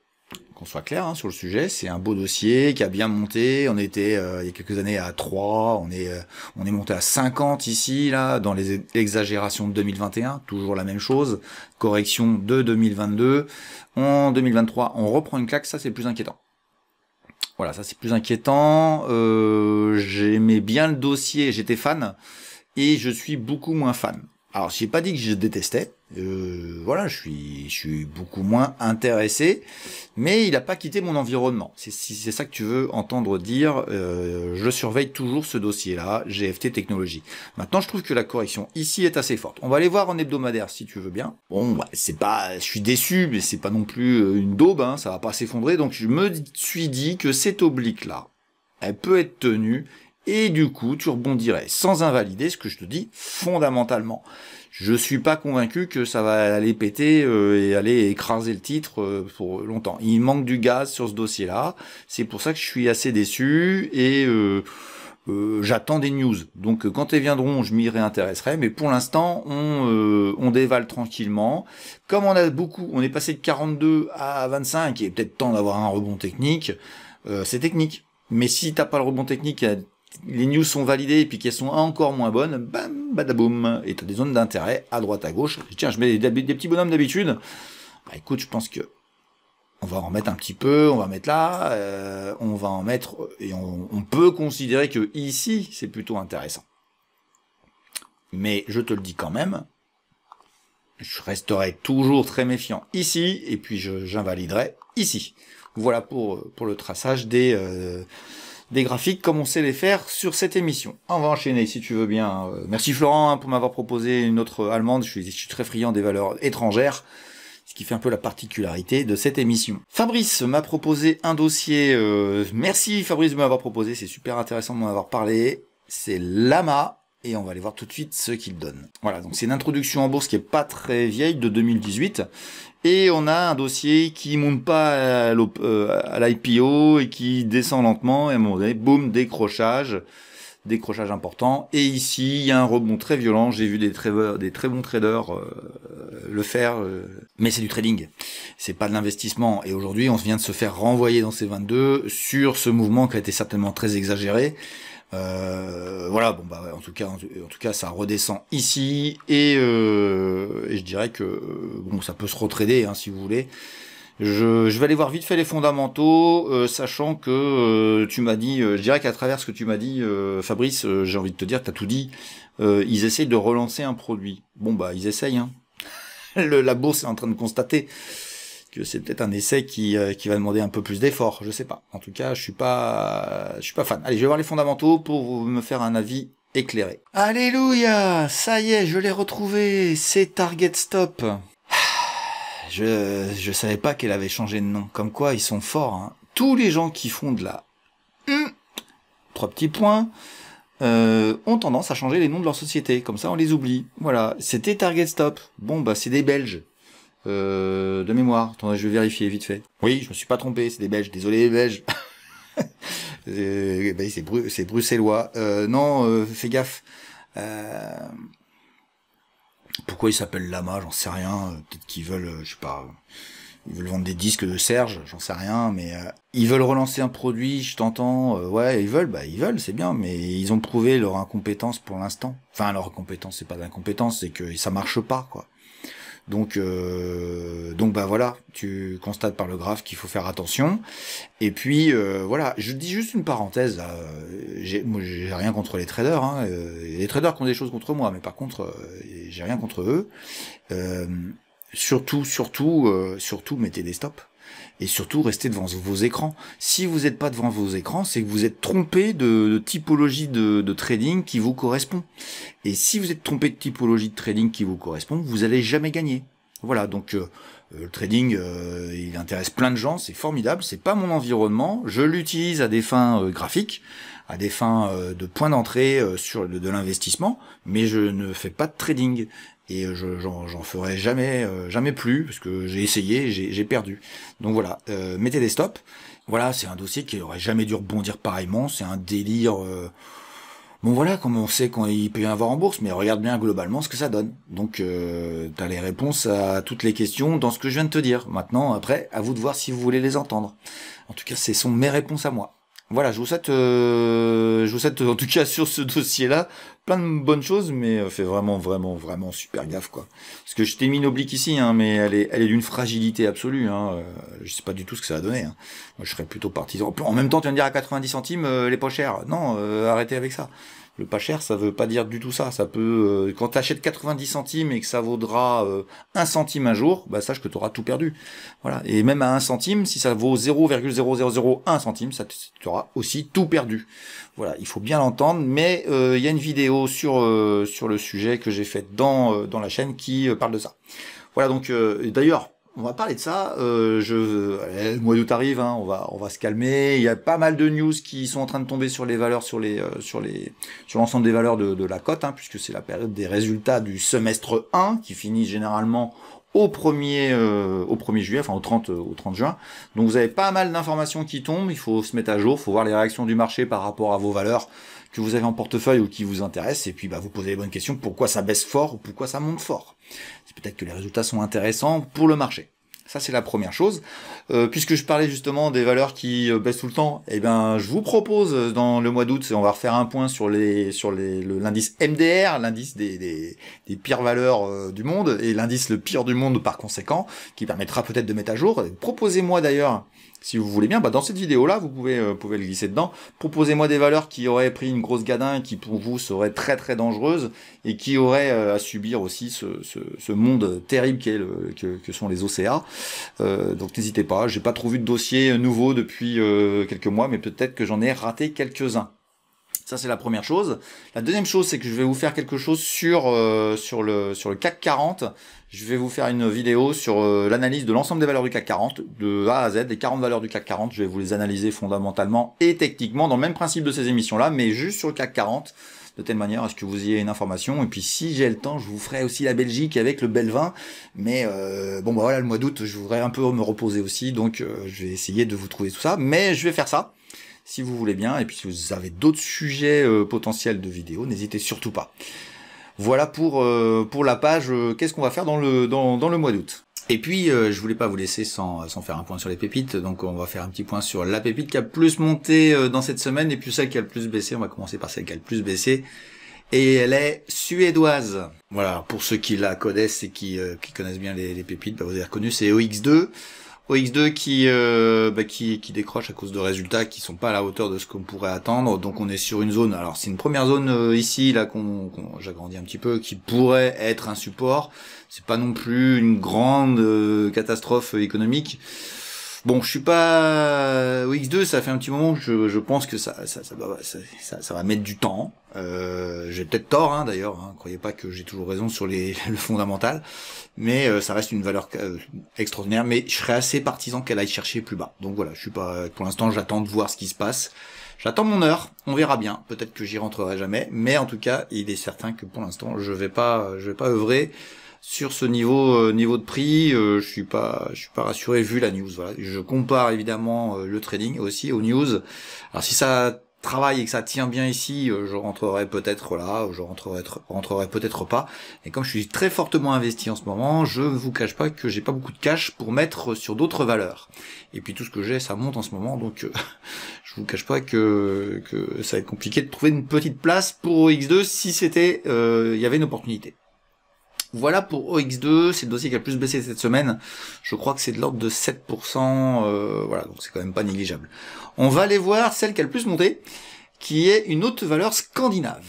[SPEAKER 1] qu'on soit clair hein, sur le sujet, c'est un beau dossier qui a bien monté, on était il y a quelques années à 3, on est monté à 50 ici, là, dans les exagérations de 2021, toujours la même chose, correction de 2022, en 2023 on reprend une claque, ça c'est plus inquiétant. Voilà, ça c'est plus inquiétant, j'aimais bien le dossier, j'étais fan, et je suis beaucoup moins fan. Alors, j'ai pas dit que je détestais. Voilà, je suis beaucoup moins intéressé, mais il n'a pas quitté mon environnement. C'est ça que tu veux entendre dire. Je surveille toujours ce dossier-là, GFT Technologies. Maintenant, je trouve que la correction ici est assez forte. On va aller voir en hebdomadaire si tu veux bien. Bon, bah, c'est pas, je suis déçu, mais c'est pas non plus une daube, hein, ça va pas s'effondrer. Donc, je me suis dit que cette oblique-là, elle peut être tenue. Et du coup, tu rebondirais sans invalider ce que je te dis fondamentalement. Je suis pas convaincu que ça va aller péter et aller écraser le titre pour longtemps. Il manque du gaz sur ce dossier-là. C'est pour ça que je suis assez déçu et j'attends des news. Donc quand elles viendront, je m'y réintéresserai. Mais pour l'instant, on dévale tranquillement. Comme on est passé de 42 à 25, il est peut-être temps d'avoir un rebond technique. C'est technique. Mais si t'as pas le rebond technique, les news sont validées et puis qu'elles sont encore moins bonnes, bam, badaboum, et t'as des zones d'intérêt à droite, à gauche. Tiens, je mets des petits bonhommes d'habitude. Bah écoute, je pense que on va en mettre un petit peu, on va mettre là, on va en mettre, et on peut considérer que ici, c'est plutôt intéressant. Mais je te le dis quand même, je resterai toujours très méfiant ici, et puis j'invaliderai ici. Voilà pour le traçage des graphiques comme on sait les faire sur cette émission. On va enchaîner si tu veux bien. Merci Florent pour m'avoir proposé une autre allemande. Je suis très friand des valeurs étrangères, ce qui fait un peu la particularité de cette émission. Fabrice m'a proposé un dossier. Merci Fabrice de m'avoir proposé, c'est super intéressant de m'en avoir parlé. C'est Lama. Et on va aller voir tout de suite ce qu'il donne. Voilà, donc c'est une introduction en bourse qui est pas très vieille, de 2018. Et on a un dossier qui monte pas à l'IPO et qui descend lentement. Et à un moment donné, boum, décrochage important. Et ici, il y a un rebond très violent. J'ai vu des très bons traders le faire. Mais c'est du trading. C'est pas de l'investissement. Et aujourd'hui, on vient de se faire renvoyer dans ces 22 sur ce mouvement qui a été certainement très exagéré. Voilà, bon bah en tout cas ça redescend ici et je dirais que bon ça peut se retrader hein, si vous voulez. Je vais aller voir vite fait les fondamentaux, sachant que tu m'as dit, je dirais qu'à travers ce que tu m'as dit, Fabrice, j'ai envie de te dire que t'as tout dit. Ils essayent de relancer un produit. Bon bah ils essayent. Hein. La bourse est en train de constater que c'est peut-être un essai qui va demander un peu plus d'effort, je sais pas. En tout cas, je suis pas fan. Allez, je vais voir les fondamentaux pour me faire un avis éclairé. Alléluia, ça y est, je l'ai retrouvé, c'est Target Stop. Je savais pas qu'elle avait changé de nom. Comme quoi, ils sont forts. Hein. Tous les gens qui font de la 3 petits points ont tendance à changer les noms de leur société. Comme ça, on les oublie. Voilà, c'était Target Stop. Bon, bah c'est des Belges. De mémoire. Attendez, je vais vérifier vite fait. Oui, je me suis pas trompé, c'est des Belges. Désolé les Belges. C'est bruxellois. Non, fais gaffe. Pourquoi ils s'appellent Lama, j'en sais rien. Peut-être qu'ils veulent, je sais pas, ils veulent vendre des disques de Serge, j'en sais rien. Mais ils veulent relancer un produit, je t'entends. Ouais, ils veulent, c'est bien. Mais ils ont prouvé leur incompétence pour l'instant. Enfin, leur incompétence, c'est pas d'incompétence, c'est que ça marche pas, quoi. Donc bah voilà, tu constates par le graphe qu'il faut faire attention. Et puis voilà, je dis juste une parenthèse. J'ai rien contre les traders. Hein, les traders qui ont des choses contre moi, mais par contre, j'ai rien contre eux. Surtout, mettez des stops. Et surtout, restez devant vos écrans. Si vous n'êtes pas devant vos écrans, c'est que vous êtes trompé de typologie de trading qui vous correspond. Et si vous êtes trompé de typologie de trading qui vous correspond, vous allez jamais gagner. Voilà, donc le trading, il intéresse plein de gens, c'est formidable. C'est pas mon environnement. Je l'utilise à des fins graphiques, à des fins de point d'entrée sur de l'investissement, mais je ne fais pas de trading. Et j'en ferai jamais plus, parce que j'ai essayé, j'ai perdu. Donc voilà, mettez des stops. Voilà, c'est un dossier qui aurait jamais dû rebondir pareillement, c'est un délire. Bon voilà, comme on sait quand il peut y en avoir en bourse, mais regarde bien globalement ce que ça donne. Donc t'as les réponses à toutes les questions dans ce que je viens de te dire. Maintenant, après, à vous de voir si vous voulez les entendre. En tout cas, ce sont mes réponses à moi. Voilà, je vous souhaite en tout cas sur ce dossier-là plein de bonnes choses, mais fais vraiment super gaffe quoi. Parce que je t'ai mis une oblique ici, hein, mais elle est d'une fragilité absolue. Hein, je sais pas du tout ce que ça va donner. Hein. Moi, je serais plutôt partisan. En même temps, tu viens de dire à 90 centimes, elle est pas chère. Non, arrêtez avec ça.
[SPEAKER 2] Le pas cher, ça veut pas dire du tout ça. Ça peut, quand tu achètes 90 centimes et que ça vaudra 1 centime un jour, bah sache que tu auras tout perdu. Voilà. Et même à 1 centime, si ça vaut 0,0001 centime, tu auras aussi tout perdu. Voilà, il faut bien l'entendre. Mais il y a une vidéo sur le sujet que j'ai faite dans la chaîne qui parle de ça. Voilà, donc d'ailleurs, on va parler de ça. Le mois d'août arrive, hein, on va se calmer. Il y a pas mal de news qui sont en train de tomber sur les valeurs, sur l'ensemble des valeurs de la cote, hein, puisque c'est la période des résultats du semestre 1 qui finit généralement au 1er juillet, enfin au 30 juin. Donc vous avez pas mal d'informations qui tombent. Il faut se mettre à jour, il faut voir les réactions du marché par rapport à vos valeurs que vous avez en portefeuille ou qui vous intéressent, et puis bah, vous posez les bonnes questions, pourquoi ça baisse fort ou pourquoi ça monte fort. C'est peut-être que les résultats sont intéressants pour le marché. Ça, c'est la première chose. Puisque je parlais justement des valeurs qui baissent tout le temps, eh ben, je vous propose dans le mois d'août, on va refaire un point sur l'indice MDR, l'indice des pires valeurs du monde, et l'indice le pire du monde par conséquent, qui permettra peut-être de mettre à jour. Proposez-moi d'ailleurs, si vous voulez bien, bah dans cette vidéo-là, vous pouvez le glisser dedans. Proposez-moi des valeurs qui auraient pris une grosse gadin, qui pour vous seraient très très dangereuses, et qui auraient à subir aussi ce monde terrible que sont les OCA. Donc n'hésitez pas, j'ai pas trop vu de dossier nouveau depuis quelques mois, mais peut-être que j'en ai raté quelques-uns. Ça, c'est la première chose. La deuxième chose, c'est que je vais vous faire quelque chose sur le CAC 40. Je vais vous faire une vidéo sur l'analyse de l'ensemble des valeurs du CAC 40, de A à Z, des 40 valeurs du CAC 40. Je vais vous les analyser fondamentalement et techniquement, dans le même principe de ces émissions-là, mais juste sur le CAC 40, de telle manière à ce que vous ayez une information. Et puis, si j'ai le temps, je vous ferai aussi la Belgique avec le Belvin. Mais bon, bah voilà, le mois d'août, je voudrais un peu me reposer aussi, donc je vais essayer de vous trouver tout ça. Mais je vais faire ça, si vous voulez bien, et puis si vous avez d'autres sujets potentiels de vidéos, n'hésitez surtout pas. Voilà pour la page qu'est-ce qu'on va faire dans le mois d'août. Et puis je voulais pas vous laisser sans faire un point sur les pépites, donc on va faire un petit point sur la pépite qui a le plus monté dans cette semaine, et puis celle qui a le plus baissé. On va commencer par celle qui a le plus baissé, et elle est suédoise. Voilà, pour ceux qui la connaissent et qui connaissent bien les pépites, bah, vous avez reconnu, c'est OX2. OX2 qui décroche à cause de résultats qui sont pas à la hauteur de ce qu'on pourrait attendre. Donc on est sur une zone, alors c'est une première zone ici là j'agrandis un petit peu, qui pourrait être un support. C'est pas non plus une grande catastrophe économique. Bon, je suis pas OX2, ça fait un petit moment que je pense que ça va mettre du temps. J'ai peut-être tort, hein, d'ailleurs. Hein, croyez pas que j'ai toujours raison sur le fondamental, mais ça reste une valeur extraordinaire. Mais je serais assez partisan qu'elle aille chercher plus bas. Donc voilà, je suis pas. Pour l'instant, j'attends de voir ce qui se passe. J'attends mon heure. On verra bien. Peut-être que j'y rentrerai jamais, mais en tout cas, il est certain que pour l'instant, je vais pas œuvrer sur ce niveau de prix. Je suis pas rassuré vu la news. Voilà, je compare évidemment le trading aussi aux news. Alors si ça travaille et que ça tient bien ici, je rentrerai peut-être là, je rentrerai peut-être pas. Et comme je suis très fortement investi en ce moment, je ne vous cache pas que j'ai pas beaucoup de cash pour mettre sur d'autres valeurs. Et puis tout ce que j'ai, ça monte en ce moment, donc je vous cache pas que ça va être compliqué de trouver une petite place pour OX2 si c'était il y avait une opportunité. Voilà pour OX2, c'est le dossier qui a le plus baissé cette semaine. Je crois que c'est de l'ordre de 7%, voilà, donc c'est quand même pas négligeable. On va aller voir celle qui a le plus monté, qui est une autre valeur scandinave.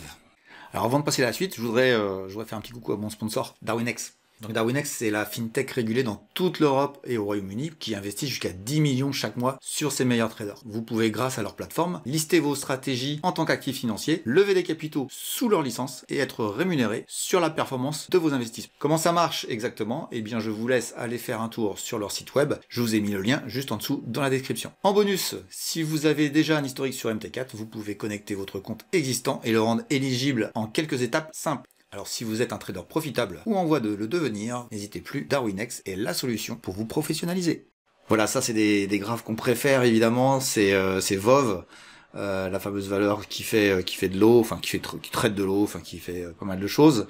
[SPEAKER 2] Alors avant de passer à la suite, je voudrais faire un petit coucou à mon sponsor, Darwinex. Donc Darwinex, c'est la fintech régulée dans toute l'Europe et au Royaume-Uni qui investit jusqu'à 10 millions chaque mois sur ses meilleurs traders. Vous pouvez, grâce à leur plateforme, lister vos stratégies en tant qu'actif financier, lever des capitaux sous leur licence et être rémunéré sur la performance de vos investissements. Comment ça marche exactement? Eh bien, je vous laisse aller faire un tour sur leur site web. Je vous ai mis le lien juste en dessous dans la description. En bonus, si vous avez déjà un historique sur MT4, vous pouvez connecter votre compte existant et le rendre éligible en quelques étapes simples. Alors si vous êtes un trader profitable ou en voie de le devenir, n'hésitez plus, Darwinex est la solution pour vous professionnaliser. Voilà, ça c'est des graphes qu'on préfère évidemment, c'est VOV, la fameuse valeur qui fait de l'eau, enfin qui traite de l'eau, enfin qui fait pas mal de choses,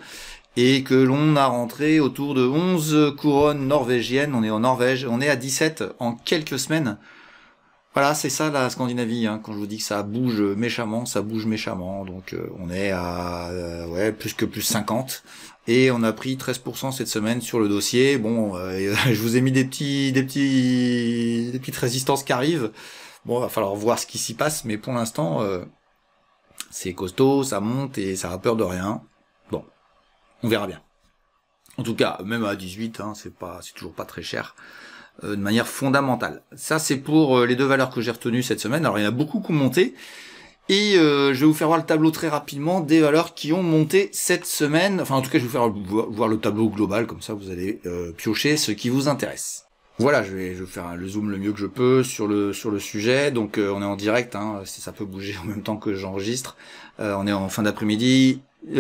[SPEAKER 2] et que l'on a rentré autour de 11 couronnes norvégiennes. On est en Norvège, on est à 17 en quelques semaines. Voilà, c'est ça la Scandinavie, hein. Quand je vous dis que ça bouge méchamment, donc on est à plus 50, et on a pris 13% cette semaine sur le dossier. Bon, je vous ai mis des petites résistances qui arrivent. Bon, va falloir voir ce qui s'y passe, mais pour l'instant,
[SPEAKER 1] C'est costaud, ça monte et ça a peur de rien. Bon, on verra bien. En tout cas, même à 18, hein, c'est toujours pas très cher. De manière fondamentale. Ça, c'est pour les deux valeurs que j'ai retenues cette semaine. Alors, il y en a beaucoup qui ont monté. Et je vais vous faire voir le tableau très rapidement des valeurs qui ont monté cette semaine. Enfin, en tout cas, je vais vous faire voir le tableau global. Comme ça, vous allez piocher ce qui vous intéresse. Voilà, je vais faire le zoom le mieux que je peux sur le sujet. Donc, on est en direct. Hein, ça peut bouger en même temps que j'enregistre. On est en fin d'après-midi. Donc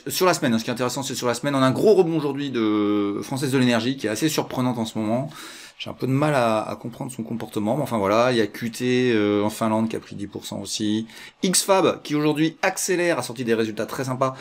[SPEAKER 1] sur la semaine, hein, ce qui est intéressant, c'est sur la semaine, on a un gros rebond aujourd'hui de Française de l'énergie qui est assez surprenante en ce moment. J'ai un peu de mal à comprendre son comportement, mais enfin voilà, il y a QT en Finlande qui a pris 10% aussi. XFAB qui aujourd'hui accélère, a sorti des résultats très sympas.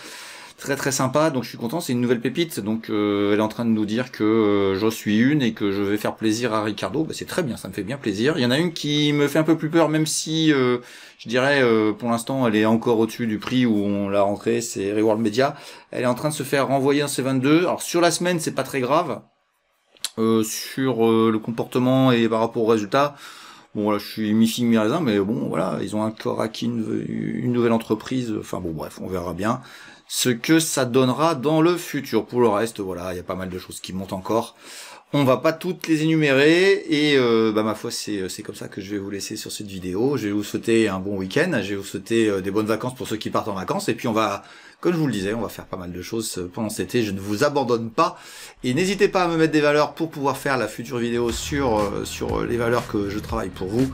[SPEAKER 1] Très sympa, donc je suis content, c'est une nouvelle pépite, donc elle est en train de nous dire que je suis une et que je vais faire plaisir à Ricardo, bah, c'est très bien, ça me fait bien plaisir. Il y en a une qui me fait un peu plus peur, même si je dirais pour l'instant elle est encore au-dessus du prix où on l'a rentrée, c'est Reward Media, elle est en train de se faire renvoyer un C22, alors sur la semaine c'est pas très grave, sur le comportement et par rapport aux résultats, bon voilà, je suis mi-figue mi-raisin, mais bon voilà, ils ont encore acquis une nouvelle entreprise, enfin bon bref, on verra bien ce que ça donnera dans le futur. Pour le reste, voilà, il y a pas mal de choses qui montent encore. On va pas toutes les énumérer et ma foi c'est comme ça que je vais vous laisser sur cette vidéo. Je vais vous souhaiter un bon week-end, je vais vous souhaiter des bonnes vacances pour ceux qui partent en vacances et puis on va, comme je vous le disais, on va faire pas mal de choses pendant cet été. Je ne vous abandonne pas et n'hésitez pas à me mettre des valeurs pour pouvoir faire la future vidéo sur les valeurs que je travaille pour vous.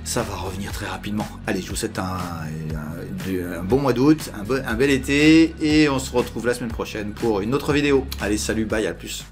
[SPEAKER 1] Ça va revenir très rapidement. Allez, je vous souhaite un bon mois d'août, un bel été, et on se retrouve la semaine prochaine pour une autre vidéo. Allez, salut, bye, à plus.